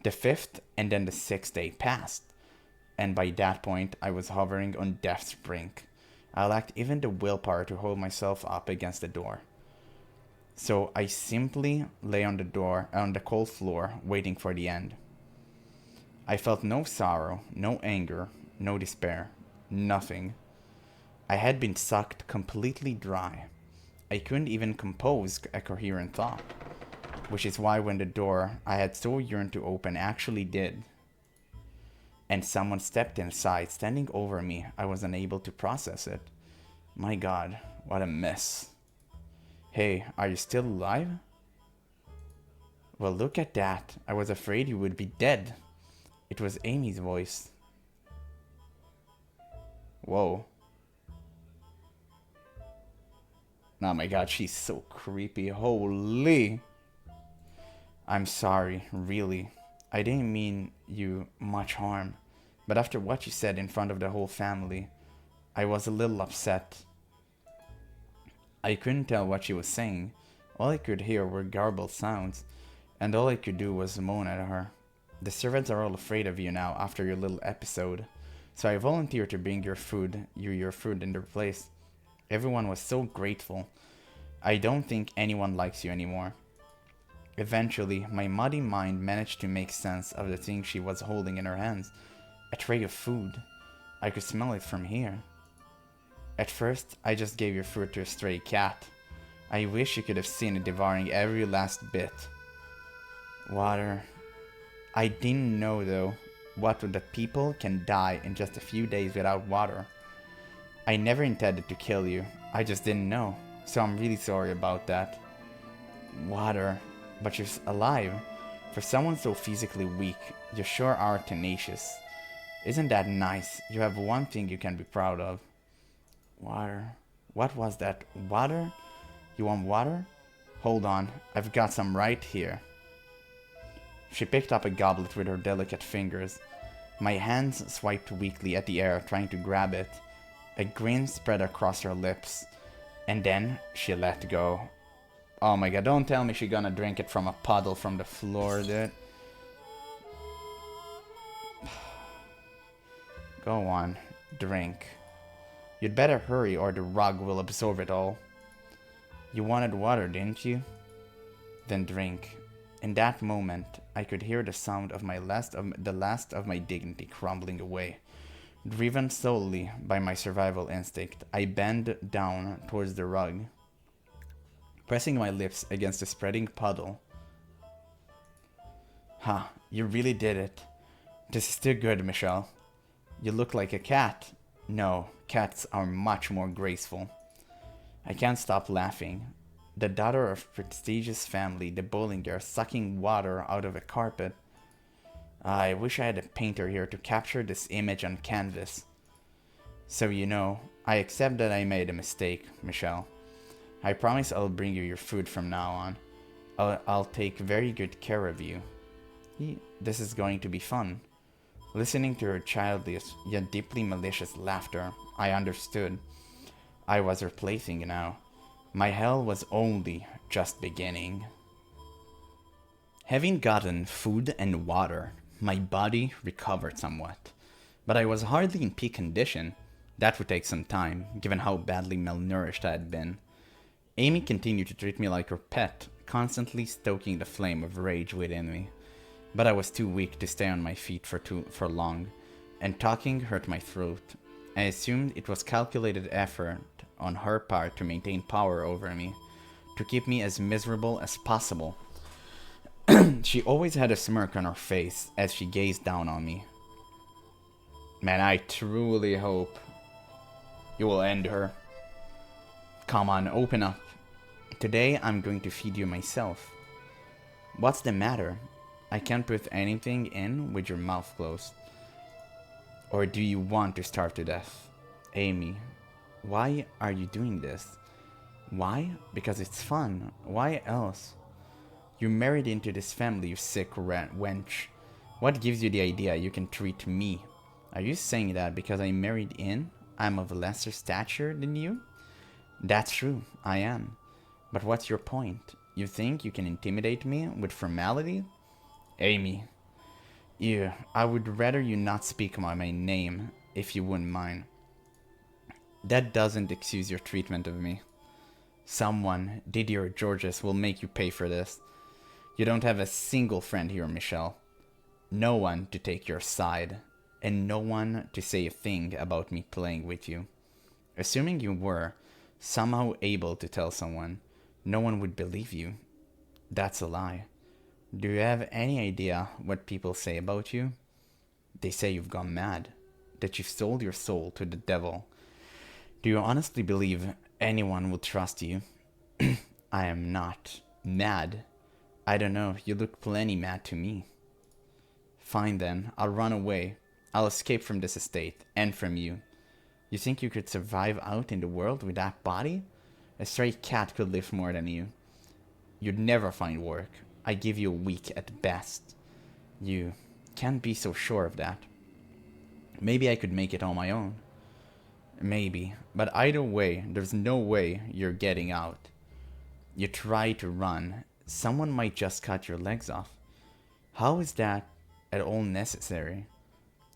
The 5th and then the 6th day passed, and by that point I was hovering on death's brink. I lacked even the willpower to hold myself up against the door. So I simply lay on the cold floor, waiting for the end. I felt no sorrow, no anger, no despair, nothing. I had been sucked completely dry. I couldn't even compose a coherent thought, which is why when the door I had so yearned to open actually did, and someone stepped inside, standing over me, I was unable to process it. My God, what a mess. Hey, are you still alive? Well, look at that. I was afraid you would be dead. It was Amy's voice. Whoa. Oh my God, she's so creepy. Holy. I'm sorry, really. I didn't mean you much harm. But after what you said in front of the whole family, I was a little upset. I couldn't tell what she was saying. All I could hear were garbled sounds, and all I could do was moan at her. The servants are all afraid of you now after your little episode, so I volunteered to bring your food in their place. Everyone was so grateful. I don't think anyone likes you anymore. Eventually, my muddy mind managed to make sense of the thing she was holding in her hands. A tray of food. I could smell it from here. At first, I just gave your food to a stray cat. I wish you could have seen it devouring every last bit. Water. I didn't know though that people can die in just a few days without water. I never intended to kill you. I just didn't know. So I'm really sorry about that. Water. But you're alive. For someone so physically weak, you sure are tenacious. Isn't that nice? You have one thing you can be proud of. Water. What was that? Water? You want water? Hold on, I've got some right here. She picked up a goblet with her delicate fingers. My hands swiped weakly at the air, trying to grab it. A grin spread across her lips. And then she let go. Oh my god, don't tell me she's gonna drink it from a puddle from the floor, dude. Go on, drink. You'd better hurry or the rug will absorb it all. You wanted water, didn't you? Then drink. In that moment, I could hear the sound of the last of my dignity crumbling away. Driven solely by my survival instinct, I bent down towards the rug, pressing my lips against the spreading puddle. Ha, you really did it. This is too good, Michelle. You look like a cat. No, cats are much more graceful. I can't stop laughing. The daughter of prestigious family, the Bollinger, sucking water out of a carpet. I wish I had a painter here to capture this image on canvas. So you know, I accept that I made a mistake, Michelle. I promise I'll bring you your food from now on. I'll take very good care of you. This is going to be fun. Listening to her childish yet deeply malicious laughter, I understood. I was her plaything now. My hell was only just beginning. Having gotten food and water, my body recovered somewhat. But I was hardly in peak condition. That would take some time, given how badly malnourished I had been. Amy continued to treat me like her pet, constantly stoking the flame of rage within me. But I was too weak to stay on my feet for long, and talking hurt my throat. I assumed it was calculated effort on her part to maintain power over me, to keep me as miserable as possible. She always had a smirk on her face as she gazed down on me. Man, I truly hope you will end her. Come on, open up. Today I'm going to feed you myself. What's the matter? I can't put anything in with your mouth closed. Or do you want to starve to death? Amy, why are you doing this? Why? Because it's fun. Why else? You married into this family, you sick wench. What gives you the idea you can treat me? Are you saying that because I married in, I'm of lesser stature than you? That's true, I am. But what's your point? You think you can intimidate me with formality? Amy. I would rather you not speak my name, if you wouldn't mind. That doesn't excuse your treatment of me. Someone, Didier or Georges, will make you pay for this. You don't have a single friend here, Michelle. No one to take your side, and no one to say a thing about me playing with you. Assuming you were somehow able to tell someone, no one would believe you. That's a lie. Do you have any idea what people say about you? They say you've gone mad, that you've sold your soul to the devil. Do you honestly believe anyone will trust you? I am not mad. I don't know, you look plenty mad to me. Fine then, I'll run away. I'll escape from this estate, and from you. You think you could survive out in the world with that body? A stray cat could live more than you. You'd never find work. I give you a week at best. You can't be so sure of that. Maybe I could make it on my own. Maybe, but either way, there's no way you're getting out. You try to run, someone might just cut your legs off. How is that at all necessary?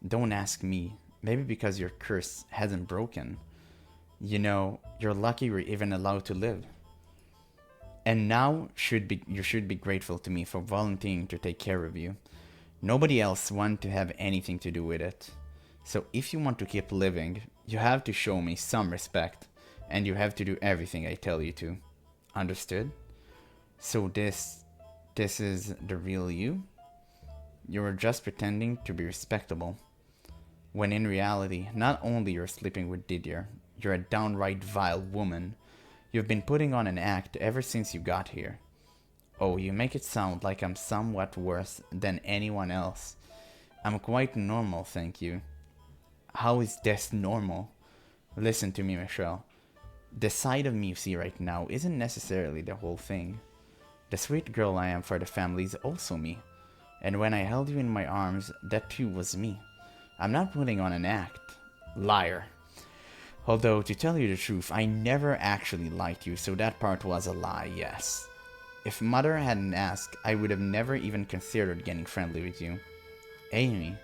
Don't ask me. Maybe because your curse hasn't broken. You know, you're lucky we're even allowed to live. And now you should be grateful to me for volunteering to take care of you. Nobody else want to have anything to do with it. So if you want to keep living, you have to show me some respect, and you have to do everything I tell you to. Understood? So this is the real you? You were just pretending to be respectable, when in reality, not only you're sleeping with Didier, you're a downright vile woman. You've been putting on an act ever since you got here. Oh, you make it sound like I'm somewhat worse than anyone else. I'm quite normal, thank you. How is this normal? Listen to me, Michelle. The side of me you see right now isn't necessarily the whole thing. The sweet girl I am for the family is also me. And when I held you in my arms, that too was me. I'm not putting on an act. Liar. Although, to tell you the truth, I never actually liked you, so that part was a lie, yes. If Mother hadn't asked, I would have never even considered getting friendly with you. Amy,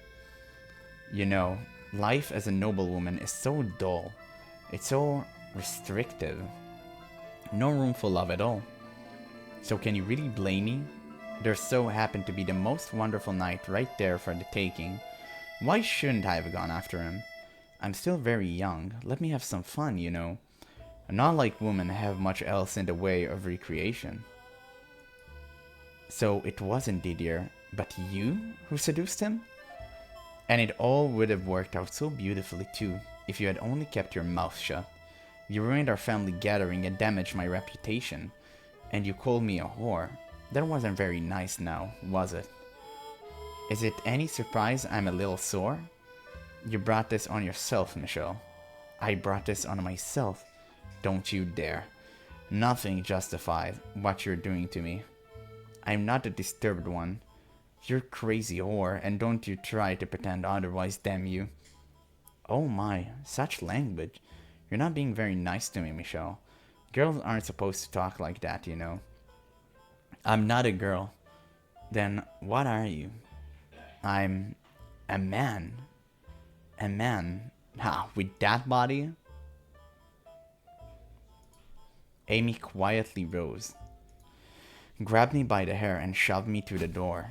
you know, life as a noblewoman is so dull. It's so restrictive. No room for love at all. So can you really blame me? There so happened to be the most wonderful night right there for the taking. Why shouldn't I have gone after him? I'm still very young. Let me have some fun, you know. Not like women have much else in the way of recreation. So it wasn't Didier, but you who seduced him? And it all would have worked out so beautifully too, if you had only kept your mouth shut. You ruined our family gathering and damaged my reputation. And you called me a whore. That wasn't very nice now, was it? Is it any surprise I'm a little sore? You brought this on yourself, Michelle. I brought this on myself. Don't you dare. Nothing justifies what you're doing to me. I'm not the disturbed one. You're crazy whore, and don't you try to pretend otherwise, damn you. Oh my, such language. You're not being very nice to me, Michelle. Girls aren't supposed to talk like that, you know. I'm not a girl. Then what are you? I'm a man. A man? Ha, with that body? Amy quietly rose, grabbed me by the hair and shoved me to the door.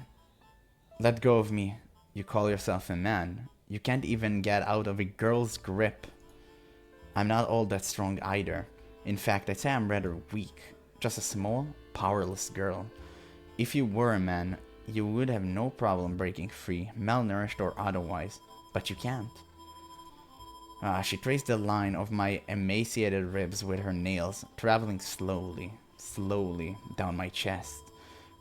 Let go of me. You call yourself a man. You can't even get out of a girl's grip. I'm not all that strong either. In fact, I'd say I'm rather weak. Just a small, powerless girl. If you were a man, you would have no problem breaking free, malnourished or otherwise. But you can't. She traced the line of my emaciated ribs with her nails, traveling slowly, slowly down my chest.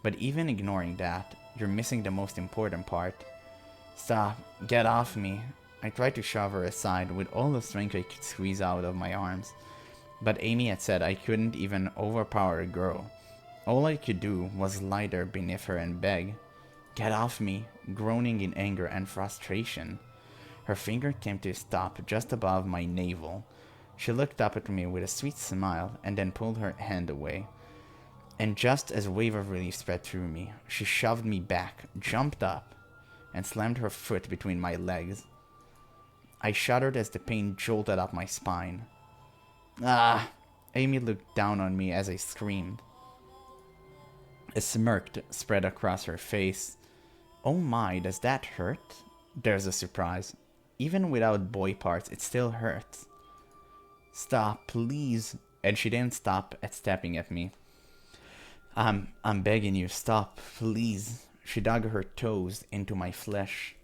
But even ignoring that, you're missing the most important part. Stop, get off me. I tried to shove her aside with all the strength I could squeeze out of my arms. But Amy had said I couldn't even overpower a girl. All I could do was lie there beneath her and beg. Get off me, groaning in anger and frustration. Her finger came to a stop just above my navel. She looked up at me with a sweet smile and then pulled her hand away. And just as a wave of relief spread through me, she shoved me back, jumped up, and slammed her foot between my legs. I shuddered as the pain jolted up my spine. Ah! Amy looked down on me as I screamed. A smirk spread across her face. Oh my, does that hurt? There's a surprise. Even without boy parts, it still hurts. Stop, please. And she didn't stop at stepping at me. I'm begging you, stop, please. She dug her toes into my flesh.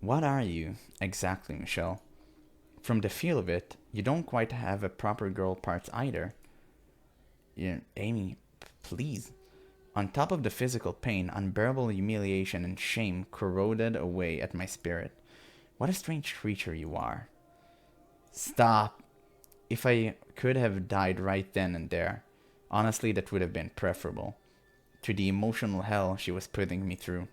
What are you, exactly, Michelle? From the feel of it, you don't quite have a proper girl parts either. Amy, please. On top of the physical pain, unbearable humiliation and shame corroded away at my spirit. What a strange creature you are. Stop. If I could have died right then and there, honestly, that would have been preferable to the emotional hell she was putting me through.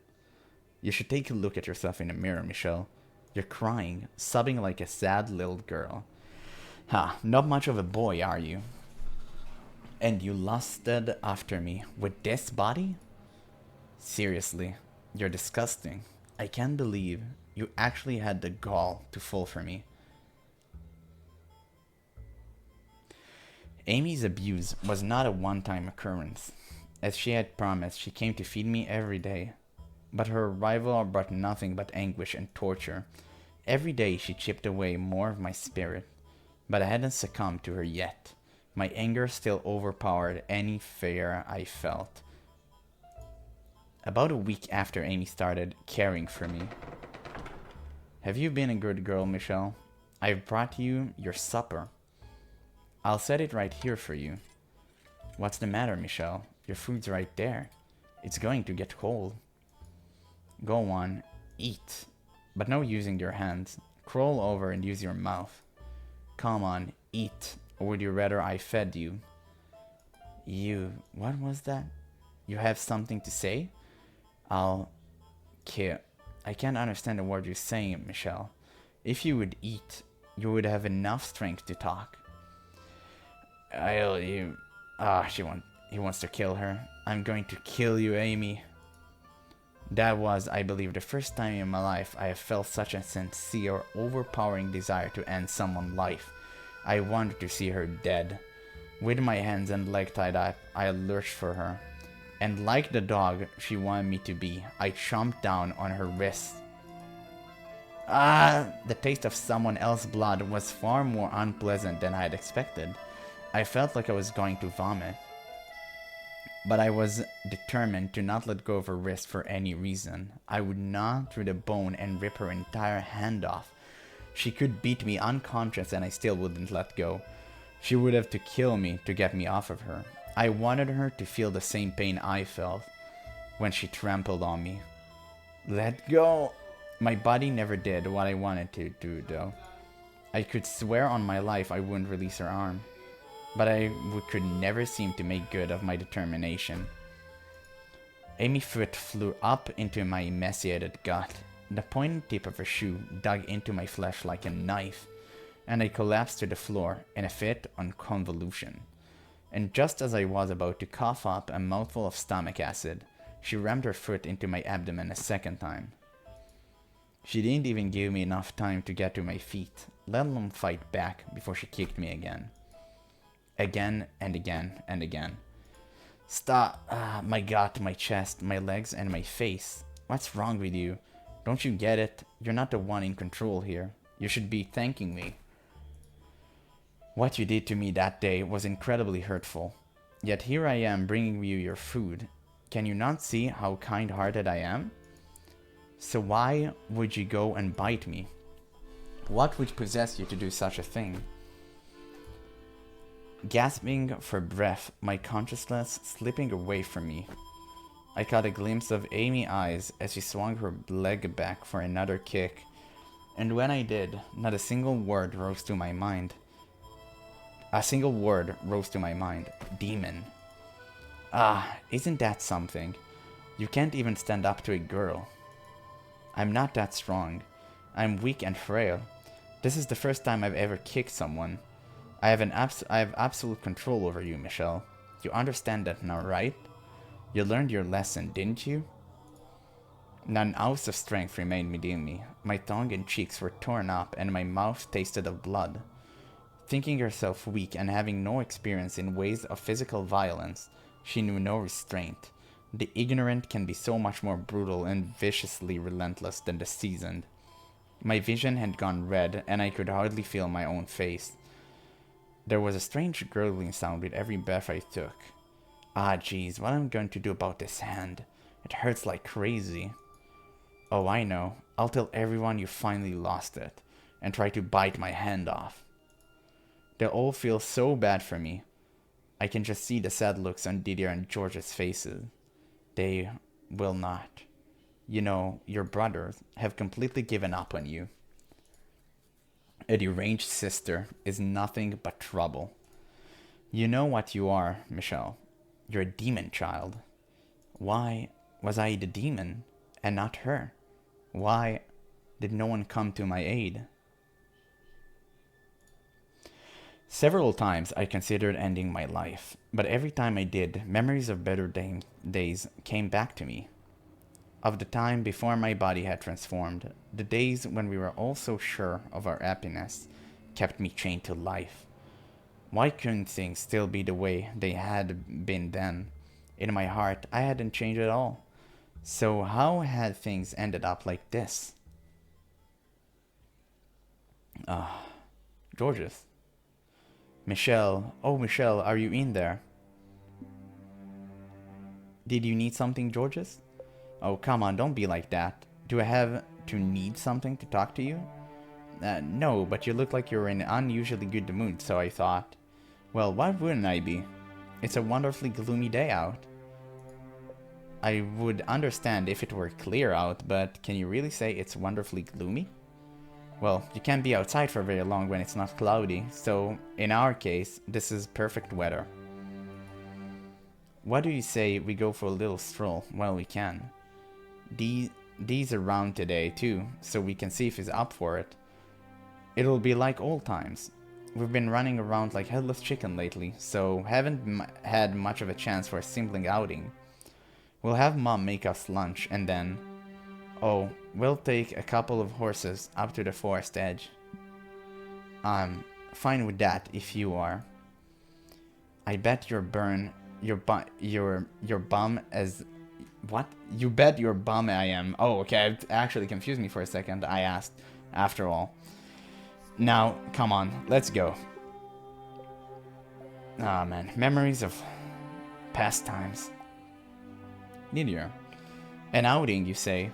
You should take a look at yourself in the mirror, Michelle. You're crying, sobbing like a sad little girl. Not much of a boy, are you? And you lusted after me with this body? Seriously, you're disgusting. I can't believe you actually had the gall to fall for me. Amy's abuse was not a one-time occurrence. As she had promised, she came to feed me every day. But her arrival brought nothing but anguish and torture. Every day she chipped away more of my spirit. But I hadn't succumbed to her yet. My anger still overpowered any fear I felt. About a week after Amy started caring for me. Have you been a good girl, Michelle? I've brought you your supper. I'll set it right here for you. What's the matter, Michelle? Your food's right there. It's going to get cold. Go on, eat. But no using your hands. Crawl over and use your mouth. Come on, eat. Or would you rather I fed you? What was that? You have something to say? I can't understand a word you're saying, Michelle. If you would eat, you would have enough strength to talk. He wants to kill her. I'm going to kill you, Amy. That was, I believe, the first time in my life I have felt such a sincere, overpowering desire to end someone's life. I wanted to see her dead. With my hands and leg tied up, I lurched for her. And like the dog she wanted me to be, I chomped down on her wrist. The taste of someone else's blood was far more unpleasant than I had expected. I felt like I was going to vomit. But I was determined to not let go of her wrist for any reason. I would gnaw through the bone and rip her entire hand off. She could beat me unconscious and I still wouldn't let go. She would have to kill me to get me off of her. I wanted her to feel the same pain I felt when she trampled on me. Let go! My body never did what I wanted to do, though. I could swear on my life I wouldn't release her arm. But I could never seem to make good of my determination. Amy's foot flew up into my emaciated gut. The pointed tip of her shoe dug into my flesh like a knife, and I collapsed to the floor in a fit of convulsion. And just as I was about to cough up a mouthful of stomach acid, she rammed her foot into my abdomen a second time. She didn't even give me enough time to get to my feet, let alone fight back before she kicked me again. Again and again and again. Stop! My gut, my chest, my legs, and my face. What's wrong with you? Don't you get it? You're not the one in control here. You should be thanking me. What you did to me that day was incredibly hurtful. Yet here I am bringing you your food. Can you not see how kind-hearted I am? So why would you go and bite me? What would possess you to do such a thing? Gasping for breath, my consciousness slipping away from me, I caught a glimpse of Amy's eyes as she swung her leg back for another kick. And when I did, not a single word rose to my mind. Demon. Isn't that something? You can't even stand up to a girl. I'm not that strong. I'm weak and frail. This is the first time I've ever kicked someone. I have absolute control over you, Michelle. You understand that now, right? You learned your lesson, didn't you? Not an ounce of strength remained within me. My tongue and cheeks were torn up, and my mouth tasted of blood. Thinking herself weak and having no experience in ways of physical violence, she knew no restraint. The ignorant can be so much more brutal and viciously relentless than the seasoned. My vision had gone red, and I could hardly feel my own face. There was a strange gurgling sound with every breath I took. Jeez, what am I going to do about this hand? It hurts like crazy. Oh, I know. I'll tell everyone you finally lost it, and try to bite my hand off. They'll all feel so bad for me. I can just see the sad looks on Didier and George's faces. They will not. You know, your brothers have completely given up on you. A deranged sister is nothing but trouble. You know what you are, Michelle. You're a demon child. Why was I the demon and not her? Why did no one come to my aid? Several times I considered ending my life, but every time I did, memories of better days came back to me. Of the time before my body had transformed, the days when we were all so sure of our happiness kept me chained to life. Why couldn't things still be the way they had been then? In my heart, I hadn't changed at all. So how had things ended up like this? Georges. Michelle. Oh, Michelle, are you in there? Did you need something, Georges? Oh, come on, don't be like that. Do I have to need something to talk to you? No, but you look like you're in an unusually good mood, so I thought. Well, why wouldn't I be? It's a wonderfully gloomy day out. I would understand if it were clear out, but can you really say it's wonderfully gloomy? Well, you can't be outside for very long when it's not cloudy, so in our case, this is perfect weather. What do you say we go for a little stroll while we can? Dee's around today too, so we can see if he's up for it. It'll be like old times. We've been running around like headless chicken lately, so haven't had much of a chance for a simpling outing. We'll have Mom make us lunch and then... Oh, we'll take a couple of horses up to the forest edge. I'm fine with that if you are. I bet your bum as... What? You bet your bum I am. Oh, okay, it actually confused me for a second. I asked, after all. Now, come on, let's go. Ah, man, memories of past times. Didier. An outing, you say?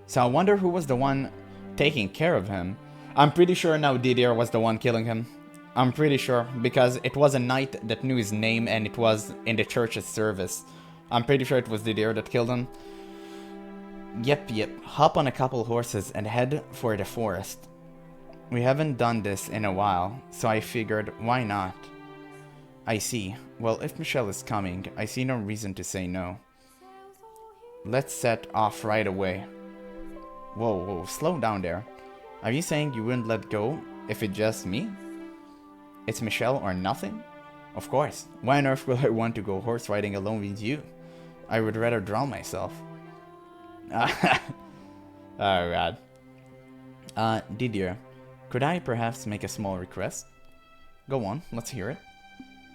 So I wonder who was the one taking care of him. I'm pretty sure now Didier was the one killing him. I'm pretty sure, because it was a knight that knew his name and it was in the church's service. I'm pretty sure it was Didier that killed him. Yep. Hop on a couple horses and head for the forest. We haven't done this in a while, so I figured, why not? I see. Well, if Michelle is coming, I see no reason to say no. Let's set off right away. Whoa, slow down there. Are you saying you wouldn't let go if it's just me? It's Michelle or nothing? Of course. Why on earth will I want to go horse riding alone with you? I would rather drown myself. Oh god. Didier, could I perhaps make a small request? Go on, let's hear it.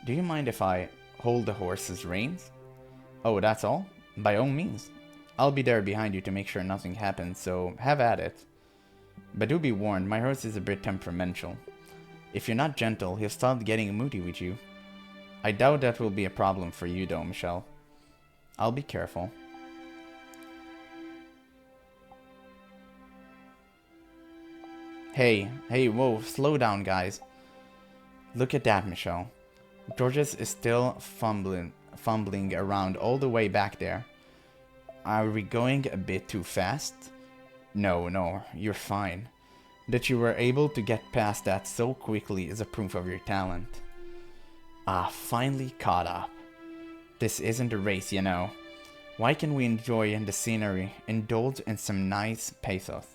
Do you mind if I hold the horse's reins? Oh, that's all? By all means. I'll be there behind you to make sure nothing happens, so have at it. But do be warned, my horse is a bit temperamental. If you're not gentle, he'll start getting moody with you. I doubt that will be a problem for you though, Michelle. I'll be careful. Hey, whoa, slow down, guys. Look at that, Michelle. Georges is still fumbling around all the way back there. Are we going a bit too fast? No, you're fine. That you were able to get past that so quickly is a proof of your talent. Finally caught up. This isn't a race, you know. Why can we enjoy the scenery, indulge in some nice pathos?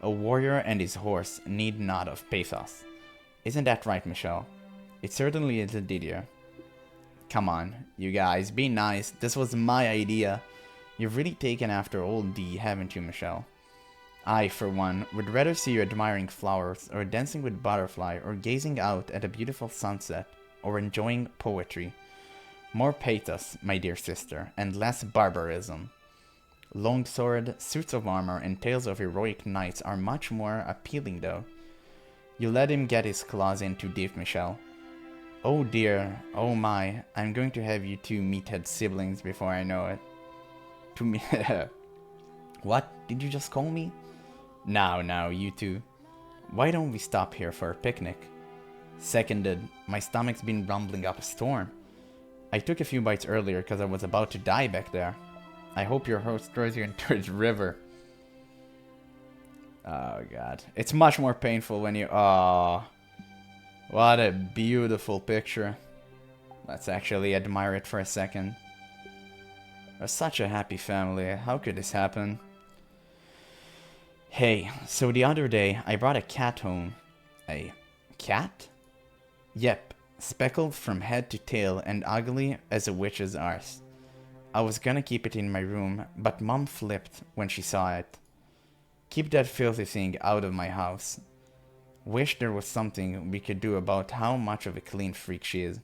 A warrior and his horse need not of pathos. Isn't that right, Michelle? It certainly is, Didier. Come on, you guys, be nice. This was my idea. You've really taken after old D, haven't you, Michelle? I, for one, would rather see you admiring flowers, or dancing with butterfly, or gazing out at a beautiful sunset, or enjoying poetry. More pathos, my dear sister, and less barbarism. Longsword, suits of armor, and tales of heroic knights are much more appealing, though. You let him get his claws in too deep, Michelle. Oh dear, oh my, I'm going to have you two meathead siblings before I know it. To me. What? Did you just call me? Now, you two. Why don't we stop here for a picnic? Seconded. My stomach's been rumbling up a storm. I took a few bites earlier because I was about to die back there. I hope your horse throws you into the river. Oh god. It's much more painful when you... Oh. What a beautiful picture. Let's actually admire it for a second. We're such a happy family. How could this happen? Hey, so the other day I brought a cat home. A cat? Yep, speckled from head to tail and ugly as a witch's arse. I was gonna keep it in my room, but Mom flipped when she saw it. Keep that filthy thing out of my house. Wish there was something we could do about how much of a clean freak she is.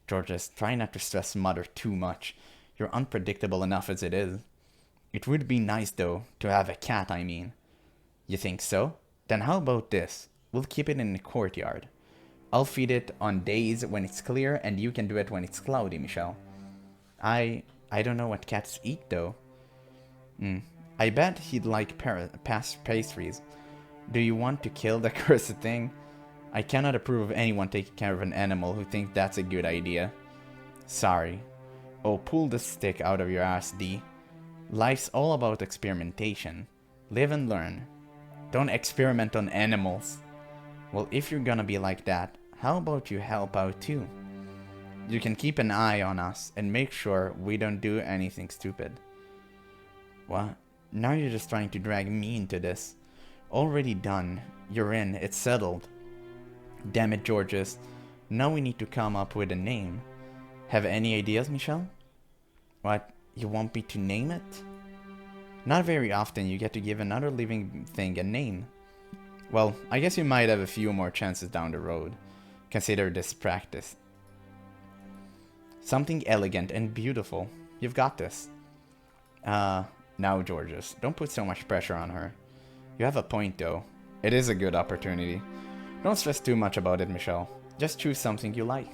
Georges, try not to stress Mother too much. You're unpredictable enough as it is. It would be nice, though, to have a cat, I mean. You think so? Then how about this? We'll keep it in the courtyard. I'll feed it on days when it's clear, and you can do it when it's cloudy, Michelle. I don't know what cats eat, though. I bet he'd like pastries. Do you want to kill the cursed thing? I cannot approve of anyone taking care of an animal who thinks that's a good idea. Sorry. Oh, pull the stick out of your ass, D. Life's all about experimentation. Live and learn. Don't experiment on animals. Well, if you're gonna be like that, how about you help out too? You can keep an eye on us and make sure we don't do anything stupid. What? Now you're just trying to drag me into this. Already done. You're in. It's settled. Damn it, Georges. Now we need to come up with a name. Have any ideas, Michelle? What? You want me to name it? Not very often you get to give another living thing a name. Well, I guess you might have a few more chances down the road. Consider this practice. Something elegant and beautiful. You've got this. Now, Georges, don't put so much pressure on her. You have a point, though. It is a good opportunity. Don't stress too much about it, Michelle. Just choose something you like.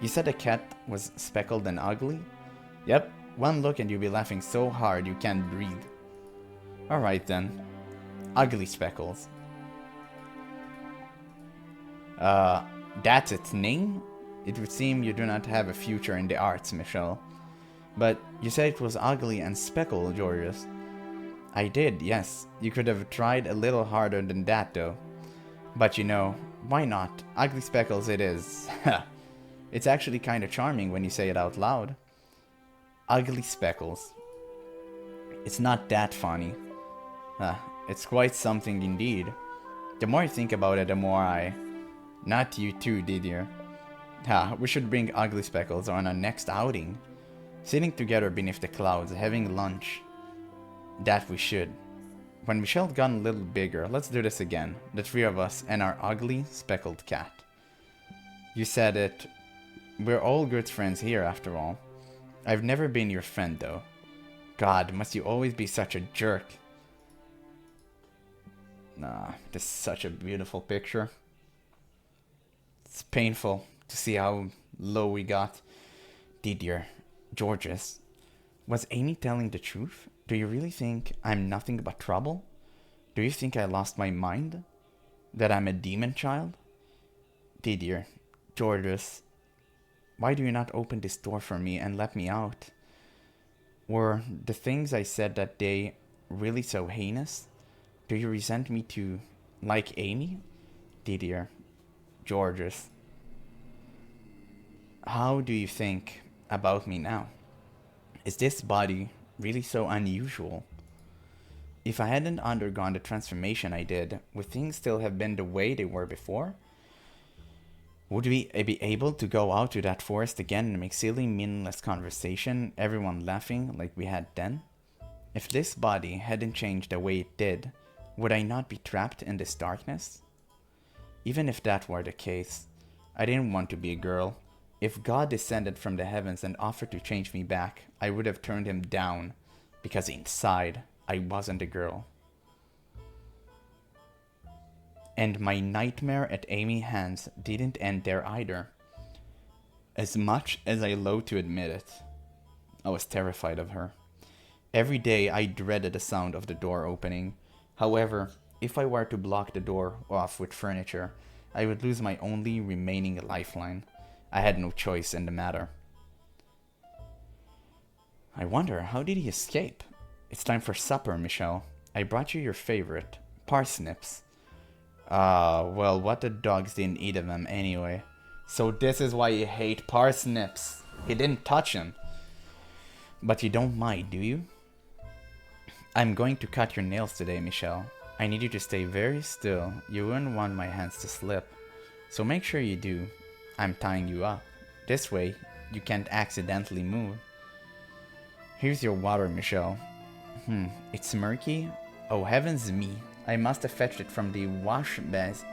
You said the cat was speckled and ugly? Yep, one look and you'll be laughing so hard you can't breathe. Alright then. Ugly Speckles. That's its name? It would seem you do not have a future in the arts, Michelle. But you said it was ugly and speckled, Georges. I did, yes. You could have tried a little harder than that, though. But you know, why not? Ugly Speckles it is. It's actually kind of charming when you say it out loud. Ugly Speckles. It's not that funny. It's quite something indeed. The more I think about it, the more I... Not you too, Didier. We should bring Ugly Speckles on our next outing. Sitting together beneath the clouds, having lunch. That we should. When Michelle got a little bigger, let's do this again. The three of us and our ugly, speckled cat. You said it. We're all good friends here, after all. I've never been your friend, though. God, must you always be such a jerk. This is such a beautiful picture. It's painful to see how low we got. Didier, Georges, was Amy telling the truth? Do you really think I'm nothing but trouble? Do you think I lost my mind? That I'm a demon child? Didier, Georges, why do you not open this door for me and let me out? Were the things I said that day really so heinous? Do you resent me to like Amy? Didier, Georges, how do you think about me now? Is this body really so unusual? If I hadn't undergone the transformation I did, would things still have been the way they were before? Would we be able to go out to that forest again and make silly, meaningless conversation, everyone laughing like we had then? If this body hadn't changed the way it did, would I not be trapped in this darkness? Even if that were the case, I didn't want to be a girl. If God descended from the heavens and offered to change me back, I would have turned him down, because inside, I wasn't a girl. And my nightmare at Amy's hands didn't end there either. As much as I loathe to admit it, I was terrified of her. Every day I dreaded the sound of the door opening. However, if I were to block the door off with furniture, I would lose my only remaining lifeline. I had no choice in the matter. I wonder, how did he escape? It's time for supper, Michelle. I brought you your favorite, parsnips. Well, what the dogs didn't eat of them anyway. So this is why you hate parsnips. He didn't touch them. But you don't mind, do you? I'm going to cut your nails today, Michelle. I need you to stay very still. You wouldn't want my hands to slip. So make sure you do. I'm tying you up. This way, you can't accidentally move. Here's your water, Michelle. It's murky? Oh, heavens me. I must have fetched it from the wash basin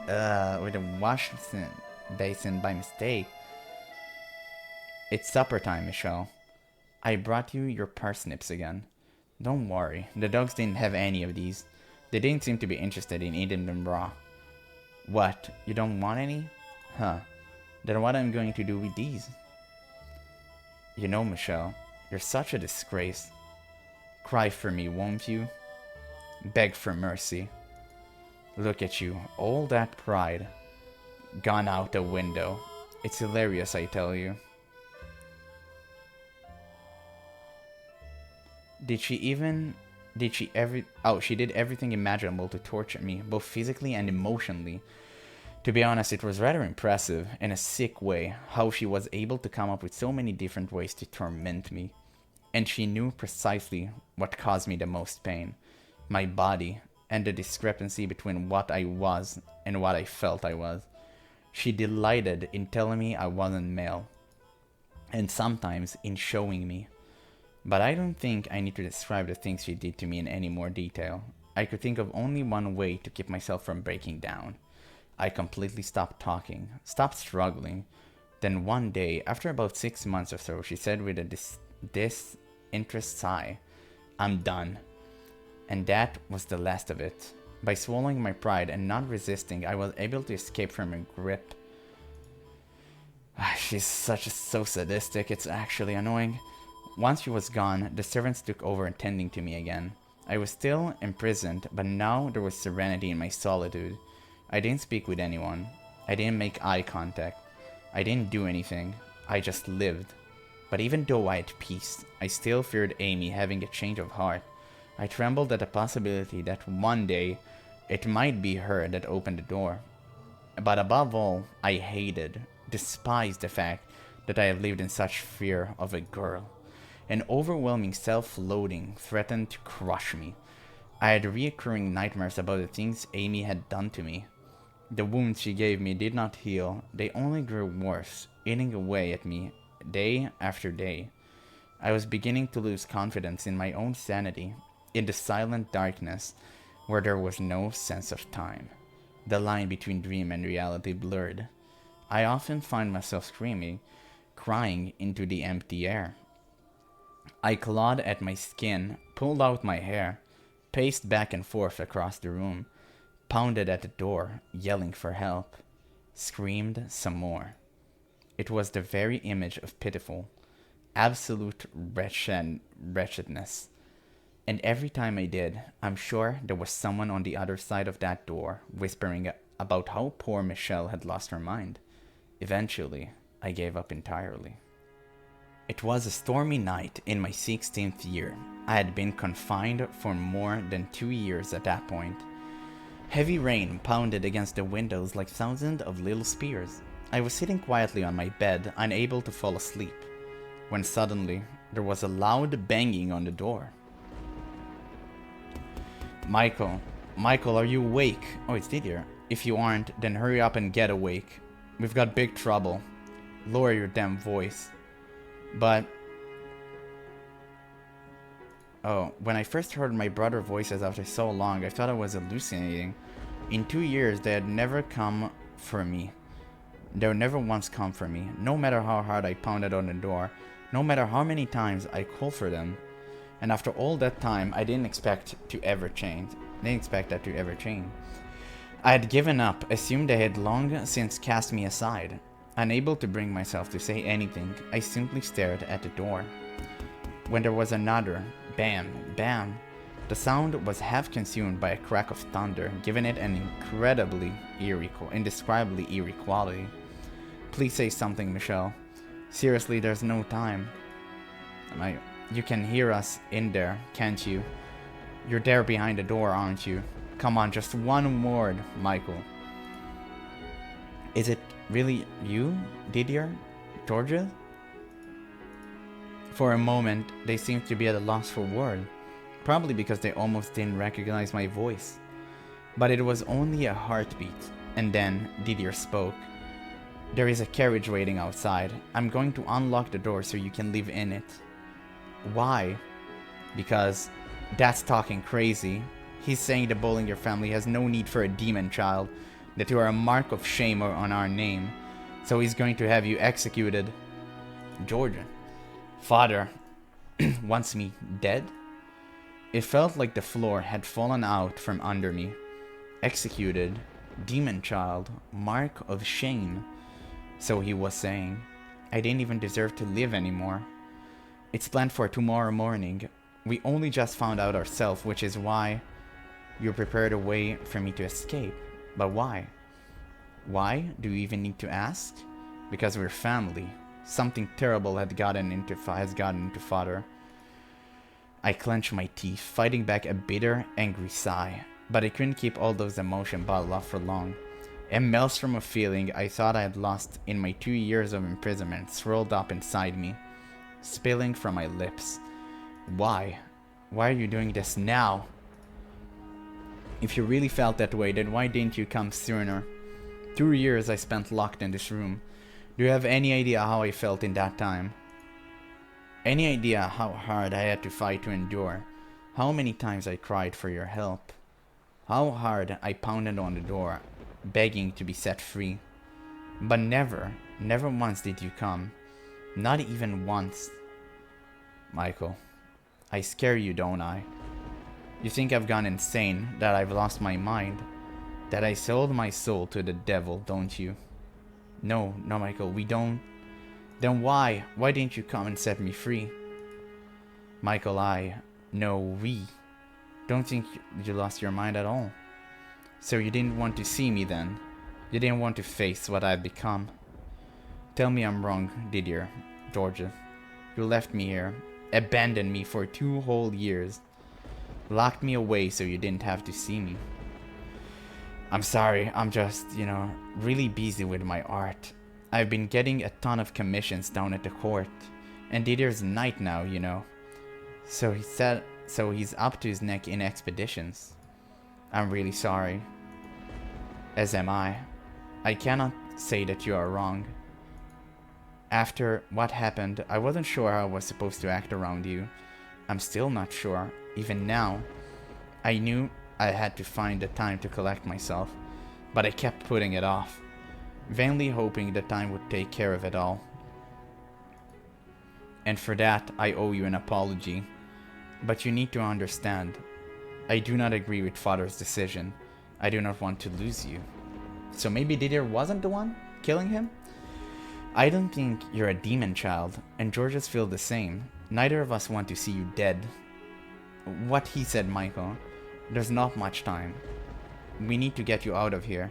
by mistake. It's supper time, Michelle. I brought you your parsnips again. Don't worry, the dogs didn't have any of these. They didn't seem to be interested in eating them raw. What, you don't want any? Huh. Then what am I going to do with these? You know, Michelle, you're such a disgrace. Cry for me, won't you? Beg for mercy. Look at you, all that pride. Gone out the window. It's hilarious, I tell you. She did everything imaginable to torture me, both physically and emotionally. To be honest, it was rather impressive, in a sick way, how she was able to come up with so many different ways to torment me. And she knew precisely what caused me the most pain. My body, and the discrepancy between what I was and what I felt I was. She delighted in telling me I wasn't male, and sometimes in showing me. But I don't think I need to describe the things she did to me in any more detail. I could think of only one way to keep myself from breaking down. I completely stopped talking, stopped struggling. Then one day, after about 6 months or so, she said with a disinterested sigh, I'm done. And that was the last of it. By swallowing my pride and not resisting, I was able to escape from her grip. She's so sadistic, it's actually annoying. Once she was gone, the servants took over attending to me again. I was still imprisoned, but now there was serenity in my solitude. I didn't speak with anyone. I didn't make eye contact. I didn't do anything. I just lived. But even though I had peace, I still feared Amy having a change of heart. I trembled at the possibility that one day it might be her that opened the door. But above all, I despised the fact that I had lived in such fear of a girl. An overwhelming self-loathing threatened to crush me. I had recurring nightmares about the things Amy had done to me. The wounds she gave me did not heal, they only grew worse, eating away at me day after day. I was beginning to lose confidence in my own sanity, in the silent darkness where there was no sense of time. The line between dream and reality blurred. I often find myself screaming, crying into the empty air. I clawed at my skin, pulled out my hair, paced back and forth across the room, pounded at the door, yelling for help, screamed some more. It was the very image of pitiful, absolute wretchedness. And every time I did, I'm sure there was someone on the other side of that door whispering about how poor Michelle had lost her mind. Eventually, I gave up entirely. It was a stormy night in my 16th year. I had been confined for more than 2 years at that point. Heavy rain pounded against the windows like thousands of little spears. I was sitting quietly on my bed, unable to fall asleep, when suddenly there was a loud banging on the door. Michael, are you awake? Oh, it's Didier. If you aren't, then hurry up and get awake. We've got big trouble. Lower your damn voice. But... oh, when I first heard my brother's voices after so long, I thought I was hallucinating. In 2 years, they had never come for me. They would never once come for me, no matter how hard I pounded on the door, no matter how many times I called for them. And after all that time, I didn't expect to ever change. I didn't expect that to ever change. I had given up, assumed they had long since cast me aside. Unable to bring myself to say anything, I simply stared at the door. When there was another bam, bam, the sound was half consumed by a crack of thunder, giving it an indescribably eerie quality. Please say something, Michelle. Seriously, there's no time. You can hear us in there, can't you? You're there behind the door, aren't you? Come on, just one word, Michael. Is it really you, Didier? Georgia? For a moment, they seemed to be at a loss for words, probably because they almost didn't recognize my voice. But it was only a heartbeat, and then Didier spoke. There is a carriage waiting outside. I'm going to unlock the door so you can live in it. Why? Because that's talking crazy. He's saying the Bollinger family has no need for a demon child, that you are a mark of shame on our name, so he's going to have you executed. Georgia. Father wants me dead? It felt like the floor had fallen out from under me. Executed, demon child, mark of shame. So he was saying, I didn't even deserve to live anymore. It's planned for tomorrow morning. We only just found out ourselves, which is why you prepared a way for me to escape. But why? Why do you even need to ask? Because we're family. Something terrible has gotten into Father. I clenched my teeth, fighting back a bitter, angry sigh. But I couldn't keep all those emotions bottled up for long. A maelstrom of feeling I thought I had lost in my 2 years of imprisonment swirled up inside me, spilling from my lips. Why? Why are you doing this now? If you really felt that way, then why didn't you come sooner? 2 years I spent locked in this room. Do you have any idea how I felt in that time? Any idea how hard I had to fight to endure? How many times I cried for your help? How hard I pounded on the door, begging to be set free? But never once did you come. Not even once. Michael, I scare you, don't I? You think I've gone insane, that I've lost my mind, that I sold my soul to the devil, don't you? No, Michael, we don't. Then why? Why didn't you come and set me free? Michael, we don't think you lost your mind at all. So you didn't want to see me then? You didn't want to face what I've become? Tell me I'm wrong, did you, Georgia? You left me here, abandoned me for 2 whole years, locked me away so you didn't have to see me. I'm sorry, I'm just, really busy with my art. I've been getting a ton of commissions down at the court, and Didier's night now, So he's up to his neck in expeditions. I'm really sorry. As am I. I cannot say that you are wrong. After what happened, I wasn't sure how I was supposed to act around you. I'm still not sure, even now. I knew I had to find the time to collect myself, but I kept putting it off, vainly hoping the time would take care of it all. And for that, I owe you an apology. But you need to understand, I do not agree with Father's decision. I do not want to lose you. So maybe Didier wasn't the one killing him? I don't think you're a demon child, and Georges feel the same. Neither of us want to see you dead. What he said, Michael. There's not much time. We need to get you out of here.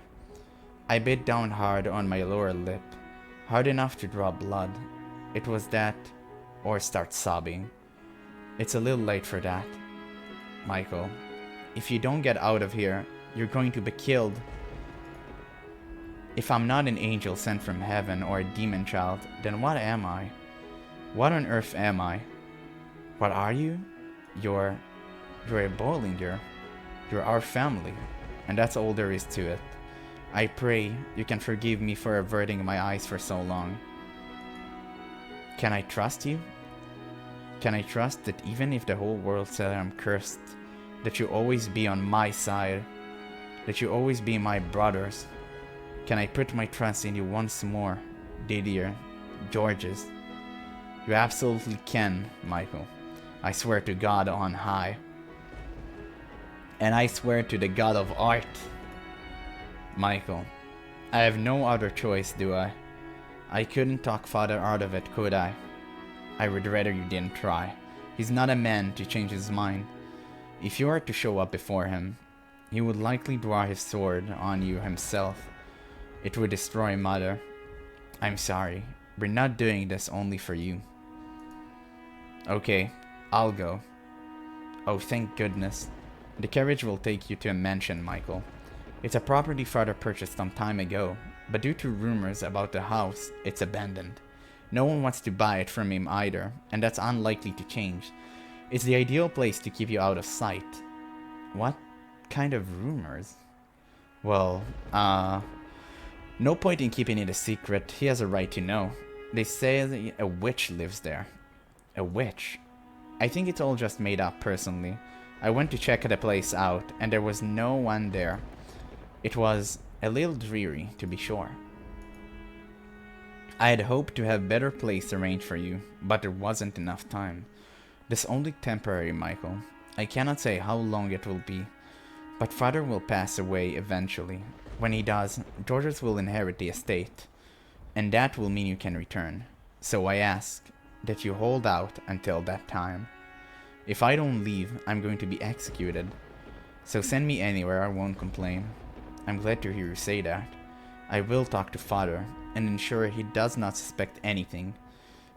I bit down hard on my lower lip, hard enough to draw blood. It was that, or start sobbing. It's a little late for that. Michael, if you don't get out of here, you're going to be killed. If I'm not an angel sent from heaven or a demon child, then what am I? What on earth am I? What are you? You're a Bollinger. You're our family, and that's all there is to it. I pray you can forgive me for averting my eyes for so long. Can I trust you? Can I trust that even if the whole world said I'm cursed, that you'll always be on my side, that you'll always be my brothers? Can I put my trust in you once more, Didier, Georges? You absolutely can, Michael. I swear to God on high. And I swear to the God of art. Michael, I have no other choice, do I? I couldn't talk Father out of it, could I? I would rather you didn't try. He's not a man to change his mind. If you were to show up before him, he would likely draw his sword on you himself. It would destroy Mother. I'm sorry. We're not doing this only for you. Okay, I'll go. Oh, thank goodness. The carriage will take you to a mansion, Michael. It's a property Father purchased some time ago, but due to rumors about the house, it's abandoned. No one wants to buy it from him either, and that's unlikely to change. It's the ideal place to keep you out of sight. What kind of rumors? Well, no point in keeping it a secret. He has a right to know. They say that a witch lives there. A witch? I think it's all just made up, personally. I went to check the place out, and there was no one there. It was a little dreary, to be sure. I had hoped to have better place arranged for you, but there wasn't enough time. This only temporary, Michael. I cannot say how long it will be, but father will pass away eventually. When he does, Georges will inherit the estate, and that will mean you can return. So I ask that you hold out until that time. If I don't leave, I'm going to be executed. So send me anywhere, I won't complain. I'm glad to hear you say that. I will talk to father and ensure he does not suspect anything.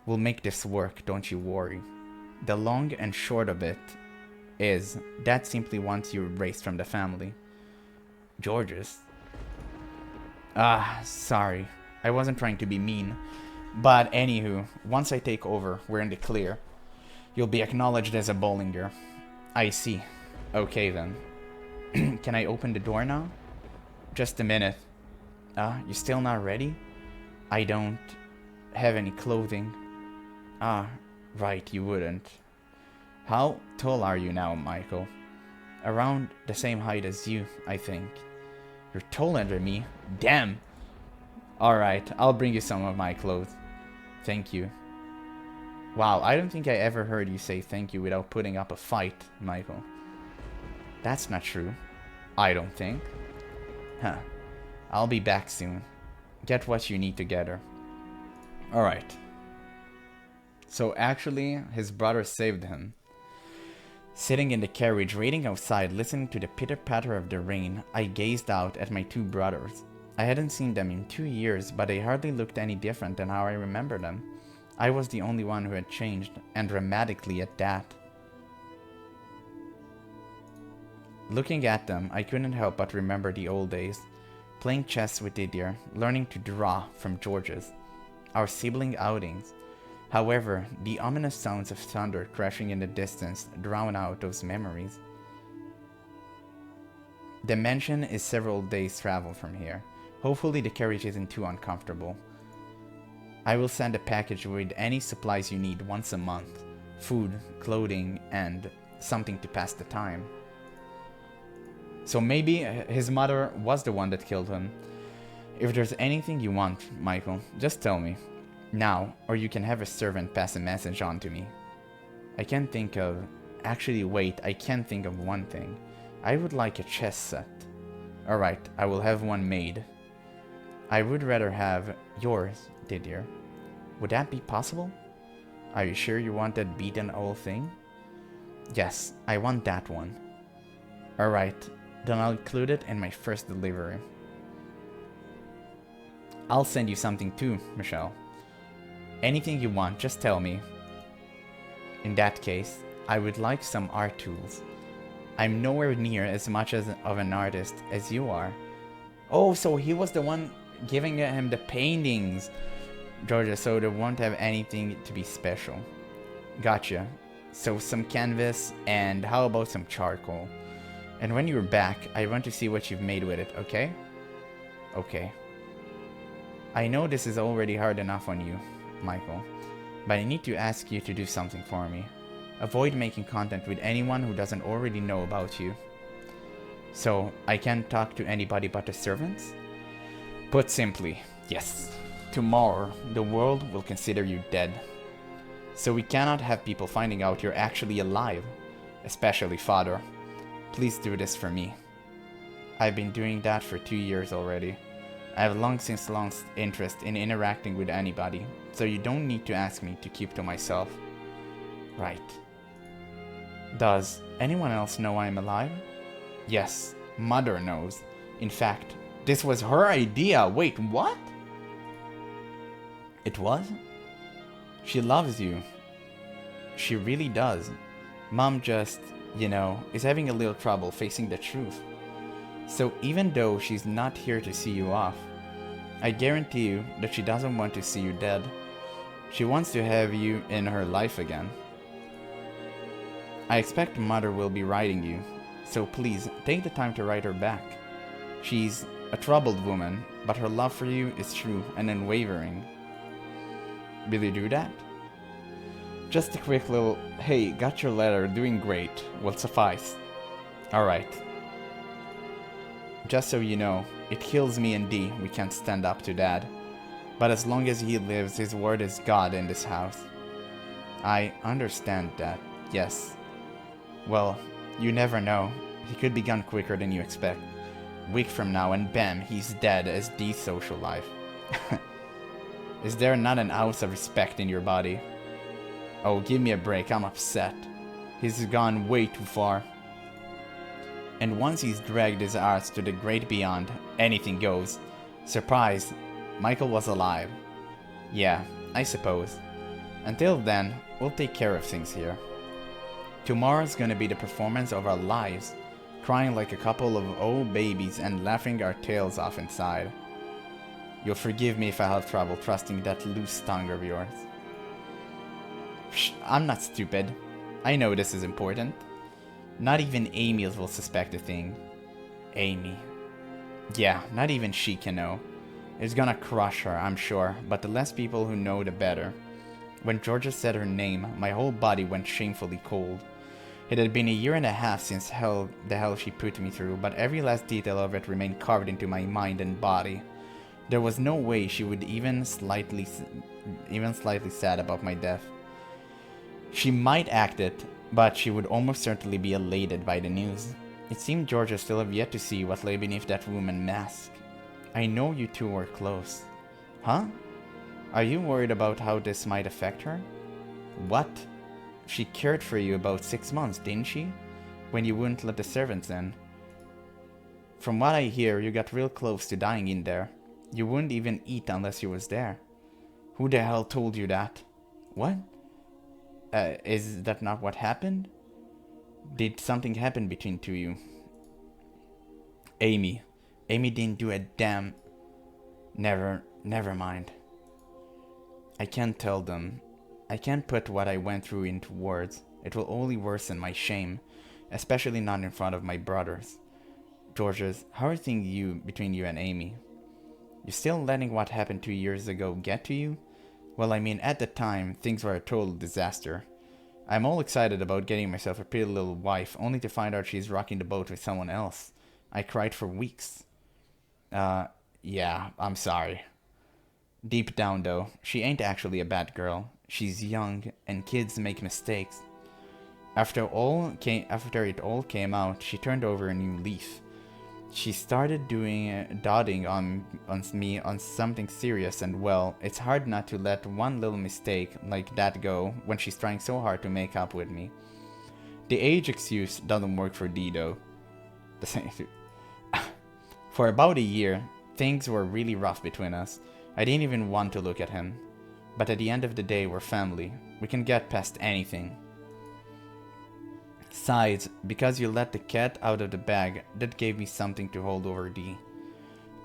We'll make this work, don't you worry. The long and short of it is, Dad simply wants you erased from the family. Georges? Sorry. I wasn't trying to be mean. But anywho, once I take over, we're in the clear. You'll be acknowledged as a Bollinger. I see. Okay then. Can I open the door now? Just a minute. You still not ready? I don't have any clothing. Right, you wouldn't. How tall are you now, Michael? Around the same height as you, I think. You're taller than me? Damn! Alright, I'll bring you some of my clothes. Thank you. Wow, I don't think I ever heard you say thank you without putting up a fight, Michael. That's not true. I don't think. Huh. I'll be back soon. Get what you need together. Alright. So actually, his brother saved him. Sitting in the carriage, waiting outside, listening to the pitter-patter of the rain, I gazed out at my two brothers. I hadn't seen them in 2 years, but they hardly looked any different than how I remember them. I was the only one who had changed, and dramatically at that. Looking at them, I couldn't help but remember the old days. Playing chess with Didier, learning to draw from Georges. Our sibling outings. However, the ominous sounds of thunder crashing in the distance drown out those memories. The mansion is several days' travel from here. Hopefully the carriage isn't too uncomfortable. I will send a package with any supplies you need once a month. Food, clothing, and something to pass the time. So maybe his mother was the one that killed him. If there's anything you want, Michael, just tell me. Now, or you can have a servant pass a message on to me. I can't think of... Actually, wait, I can think of one thing. I would like a chess set. Alright, I will have one made. I would rather have yours, Didier. Would that be possible? Are you sure you want that beaten old thing? Yes, I want that one. Alright, then I'll include it in my first delivery. I'll send you something too, Michelle. Anything you want, just tell me. In that case, I would like some art tools. I'm nowhere near as much of an artist as you are. Oh, so he was the one giving him the paintings. Georgia, so they won't have anything to be special. Gotcha. So some canvas, and how about some charcoal? And when you're back, I want to see what you've made with it, okay? Okay. I know this is already hard enough on you, Michael, but I need to ask you to do something for me. Avoid making contact with anyone who doesn't already know about you. So, I can't talk to anybody but the servants? Put simply, yes. Tomorrow, the world will consider you dead. So we cannot have people finding out you're actually alive. Especially father. Please do this for me. I've been doing that for 2 years already. I have long since lost interest in interacting with anybody, so you don't need to ask me to keep to myself. Right. Does anyone else know I'm alive? Yes, Mother knows. In fact, this was her idea. Wait, what? It was? She loves you. She really does. Mom just, is having a little trouble facing the truth. So even though she's not here to see you off, I guarantee you that she doesn't want to see you dead. She wants to have you in her life again. I expect Mother will be writing you, so please take the time to write her back. She's a troubled woman, but her love for you is true and unwavering. Will you do that? Just a quick little, hey, got your letter, doing great, will suffice. Alright. Just so you know, it kills me and Dee we can't stand up to Dad. But as long as he lives, his word is God in this house. I understand that, yes. Well, you never know. He could be gone quicker than you expect. A week from now and bam, he's dead as Dee's social life. Is there not an ounce of respect in your body? Oh, give me a break, I'm upset. He's gone way too far. And once he's dragged his arse to the great beyond, anything goes. Surprise, Michael was alive. Yeah, I suppose. Until then, we'll take care of things here. Tomorrow's gonna be the performance of our lives, crying like a couple of old babies and laughing our tails off inside. You'll forgive me if I have trouble trusting that loose tongue of yours. Psh, I'm not stupid. I know this is important. Not even Amy will suspect a thing. Amy. Yeah, not even she can know. It's gonna crush her, I'm sure, but the less people who know, the better. When Georgia said her name, my whole body went shamefully cold. It had been a year and a half since the hell she put me through, but every last detail of it remained carved into my mind and body. There was no way she would even slightly sad about my death. She might act it, but she would almost certainly be elated by the news. It seemed Georgia still have yet to see what lay beneath that woman mask. I know you two were close. Huh? Are you worried about how this might affect her? What? She cared for you about 6 months, didn't she? When you wouldn't let the servants in. From what I hear, you got real close to dying in there. You wouldn't even eat unless you was there. Who the hell told you that? What? Is that not what happened? Did something happen between two of you? Amy. Amy didn't do a damn... Never mind. I can't tell them. I can't put what I went through into words. It will only worsen my shame, especially not in front of my brothers. Georges, how are things between you and Amy? You still letting what happened 2 years ago get to you? Well, I mean, at the time, things were a total disaster. I'm all excited about getting myself a pretty little wife, only to find out she's rocking the boat with someone else. I cried for weeks. Yeah, I'm sorry. Deep down, though, she ain't actually a bad girl. She's young, and kids make mistakes. After it all came out, she turned over a new leaf. She started dotting on me on something serious, and well, it's hard not to let one little mistake like that go when she's trying so hard to make up with me. The age excuse doesn't work for Dee though. For about a year, things were really rough between us. I didn't even want to look at him. But at the end of the day, we're family. We can get past anything. Besides, because you let the cat out of the bag, that gave me something to hold over Dee.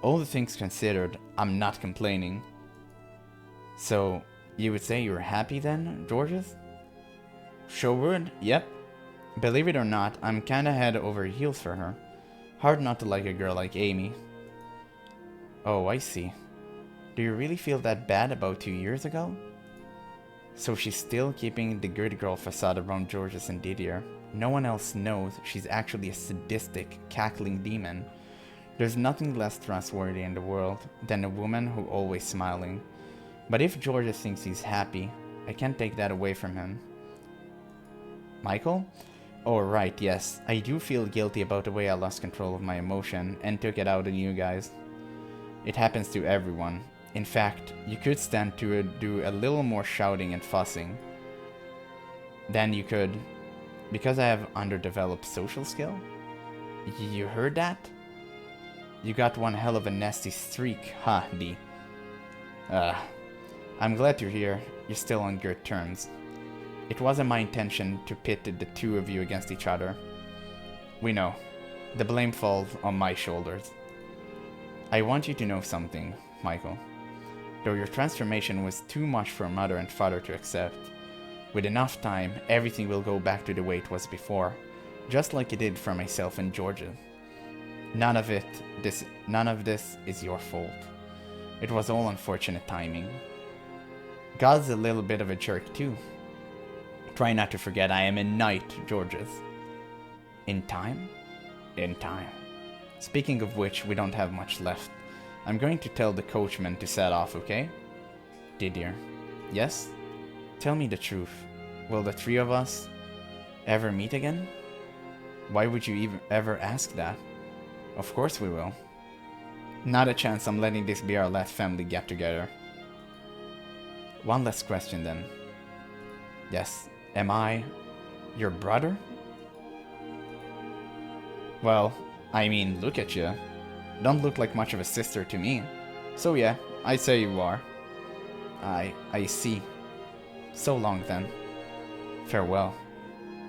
All the things considered, I'm not complaining. So, you would say you're happy then, Georges? Sure would, yep. Believe it or not, I'm kinda head over heels for her. Hard not to like a girl like Amy. Oh, I see. Do you really feel that bad about 2 years ago? So she's still keeping the good girl facade around Georges and Didier. No one else knows she's actually a sadistic, cackling demon. There's nothing less trustworthy in the world than a woman who always smiling. But if Georges thinks he's happy, I can't take that away from him. Michael? Oh right, yes, I do feel guilty about the way I lost control of my emotion and took it out on you guys. It happens to everyone. In fact, you could stand to do a little more shouting and fussing than you could because I have underdeveloped social skill. You heard that? You got one hell of a nasty streak, huh, Dee? I'm glad you're here. You're still on good terms. It wasn't my intention to pit the two of you against each other. We know. The blame falls on my shoulders. I want you to know something, Michael. Though your transformation was too much for mother and father to accept, with enough time, everything will go back to the way it was before, just like it did for myself and Georgia. None of this is your fault. It was all unfortunate timing. God's a little bit of a jerk too. Try not to forget I am a knight, Georges. In time? In time. Speaking of which, we don't have much left. I'm going to tell the coachman to set off, okay? Didier. Yes? Tell me the truth. Will the three of us ever meet again? Why would you even ever ask that? Of course we will. Not a chance I'm letting this be our last family get-together. One last question then. Yes, am I your brother? Well, I mean, look at you. Don't look like much of a sister to me. So yeah, I say you are. I see. So long then. Farewell.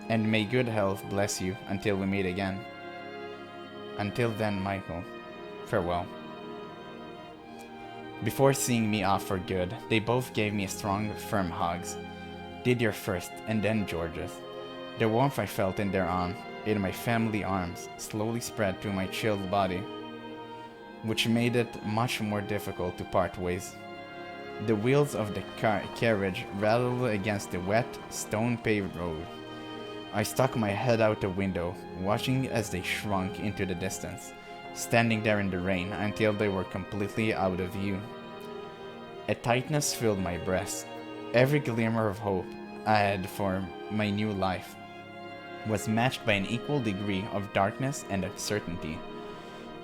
And may good health bless you until we meet again. Until then, Michael. Farewell. Before seeing me off for good, they both gave me strong, firm hugs. Didier first, and then Georges. The warmth I felt in my family arms, slowly spread to my chilled body, which made it much more difficult to part ways. The wheels of the carriage rattled against the wet, stone-paved road. I stuck my head out the window, watching as they shrunk into the distance, standing there in the rain until they were completely out of view. A tightness filled my breast. Every glimmer of hope I had for my new life was matched by an equal degree of darkness and uncertainty.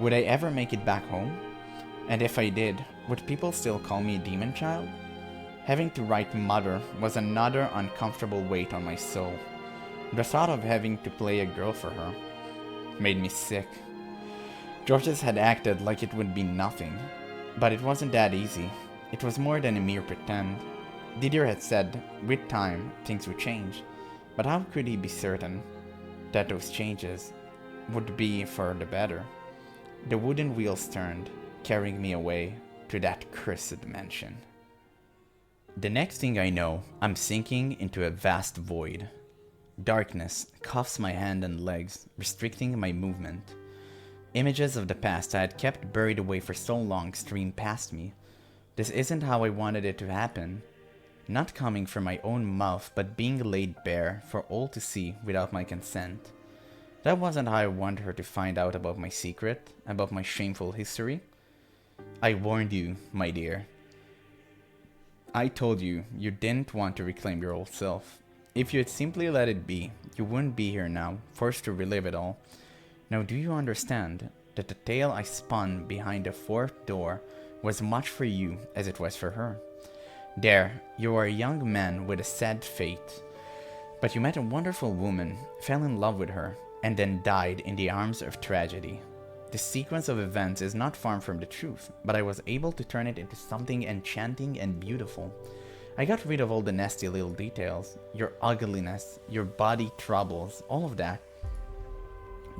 Would I ever make it back home? And if I did, would people still call me a demon child? Having to write mother was another uncomfortable weight on my soul. The thought of having to play a girl for her made me sick. Georges had acted like it would be nothing, but it wasn't that easy. It was more than a mere pretend. Didier had said, with time, things would change, but how could he be certain that those changes would be for the better? The wooden wheels turned, carrying me away to that cursed mansion. The next thing I know, I'm sinking into a vast void. Darkness cuffs my hand and legs, restricting my movement. Images of the past I had kept buried away for so long stream past me. This isn't how I wanted it to happen. Not coming from my own mouth, but being laid bare for all to see without my consent. That wasn't how I wanted her to find out about my secret, about my shameful history. I warned you, my dear. I told you you didn't want to reclaim your old self. If you had simply let it be, you wouldn't be here now, forced to relive it all. Now do you understand that the tale I spun behind the fourth door was much for you as it was for her? There, you are a young man with a sad fate. But you met a wonderful woman, fell in love with her, and then died in the arms of tragedy. The sequence of events is not far from the truth, but I was able to turn it into something enchanting and beautiful. I got rid of all the nasty little details, your ugliness, your body troubles, all of that.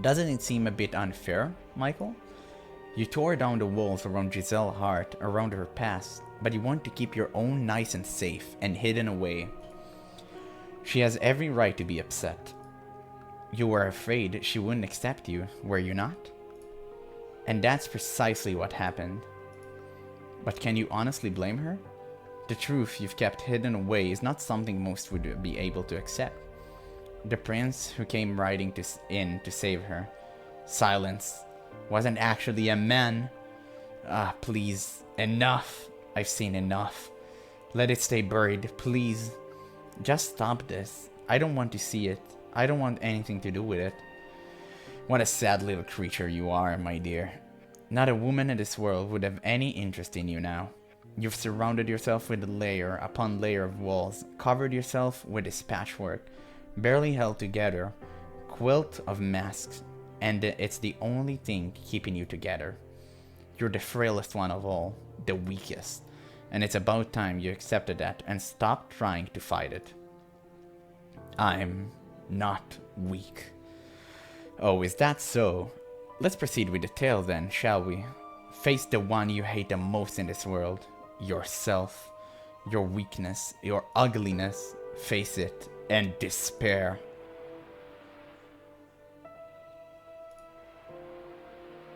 Doesn't it seem a bit unfair, Michael? You tore down the walls around Giselle's heart, around her past, but you want to keep your own nice and safe and hidden away. She has every right to be upset. You were afraid she wouldn't accept you, were you not? And that's precisely what happened. But can you honestly blame her? The truth you've kept hidden away is not something most would be able to accept. The prince who came riding in to save her, silence, wasn't actually a man. Ah, please, enough. I've seen enough. Let it stay buried, please. Just stop this. I don't want to see it. I don't want anything to do with it. What a sad little creature you are, my dear. Not a woman in this world would have any interest in you now. You've surrounded yourself with layer upon layer of walls, covered yourself with this patchwork, barely held together, quilt of masks, and it's the only thing keeping you together. You're the frailest one of all, the weakest, and it's about time you accepted that and stopped trying to fight it. I'm not weak. Oh, is that so? Let's proceed with the tale then, shall we? Face the one you hate the most in this world. Yourself. Your weakness. Your ugliness. Face it and despair.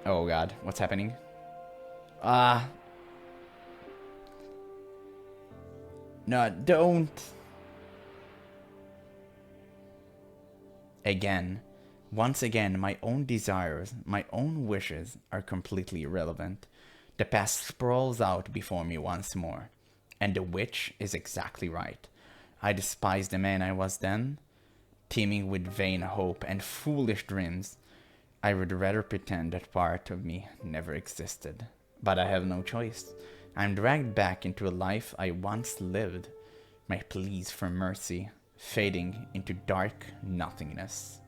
Oh god, what's happening? No, don't. Again, once again, my own desires, my own wishes are completely irrelevant. The past sprawls out before me once more. And the witch is exactly right. I despise the man I was then, teeming with vain hope and foolish dreams. I would rather pretend that part of me never existed. But I have no choice. I'm dragged back into a life I once lived, my pleas for mercy fading into dark nothingness.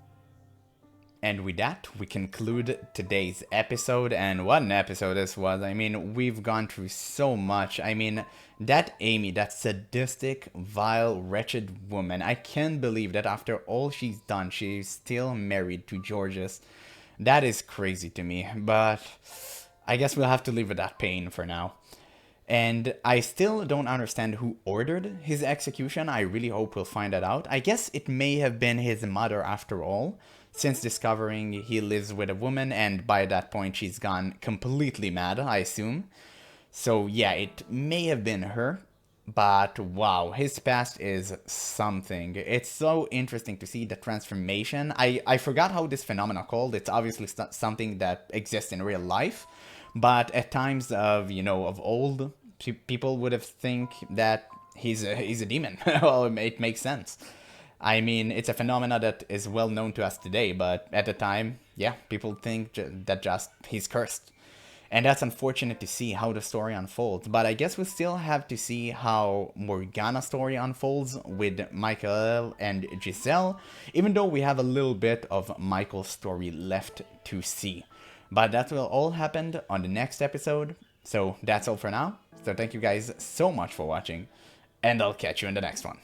And with that, we conclude today's episode. And what an episode this was. I mean, we've gone through so much. I mean, that Amy, that sadistic, vile, wretched woman, I can't believe that after all she's done, she's still married to Georges. That is crazy to me. But I guess we'll have to live with that pain for now. And I still don't understand who ordered his execution. I really hope we'll find that out. I guess it may have been his mother after all, since discovering he lives with a woman, and by that point she's gone completely mad, I assume. So yeah, it may have been her. But wow, his past is something. It's so interesting to see the transformation. I forgot how this phenomenon called. It's obviously something that exists in real life. But at times of, of old, people would have think that he's a demon. Well, it makes sense. I mean, it's a phenomena that is well known to us today, but at the time, yeah, people think that just he's cursed. And that's unfortunate to see how the story unfolds. But I guess we still have to see how Morgana's story unfolds with Michael and Giselle, even though we have a little bit of Michael's story left to see. But that will all happen on the next episode. So that's all for now. So thank you guys so much for watching, and I'll catch you in the next one.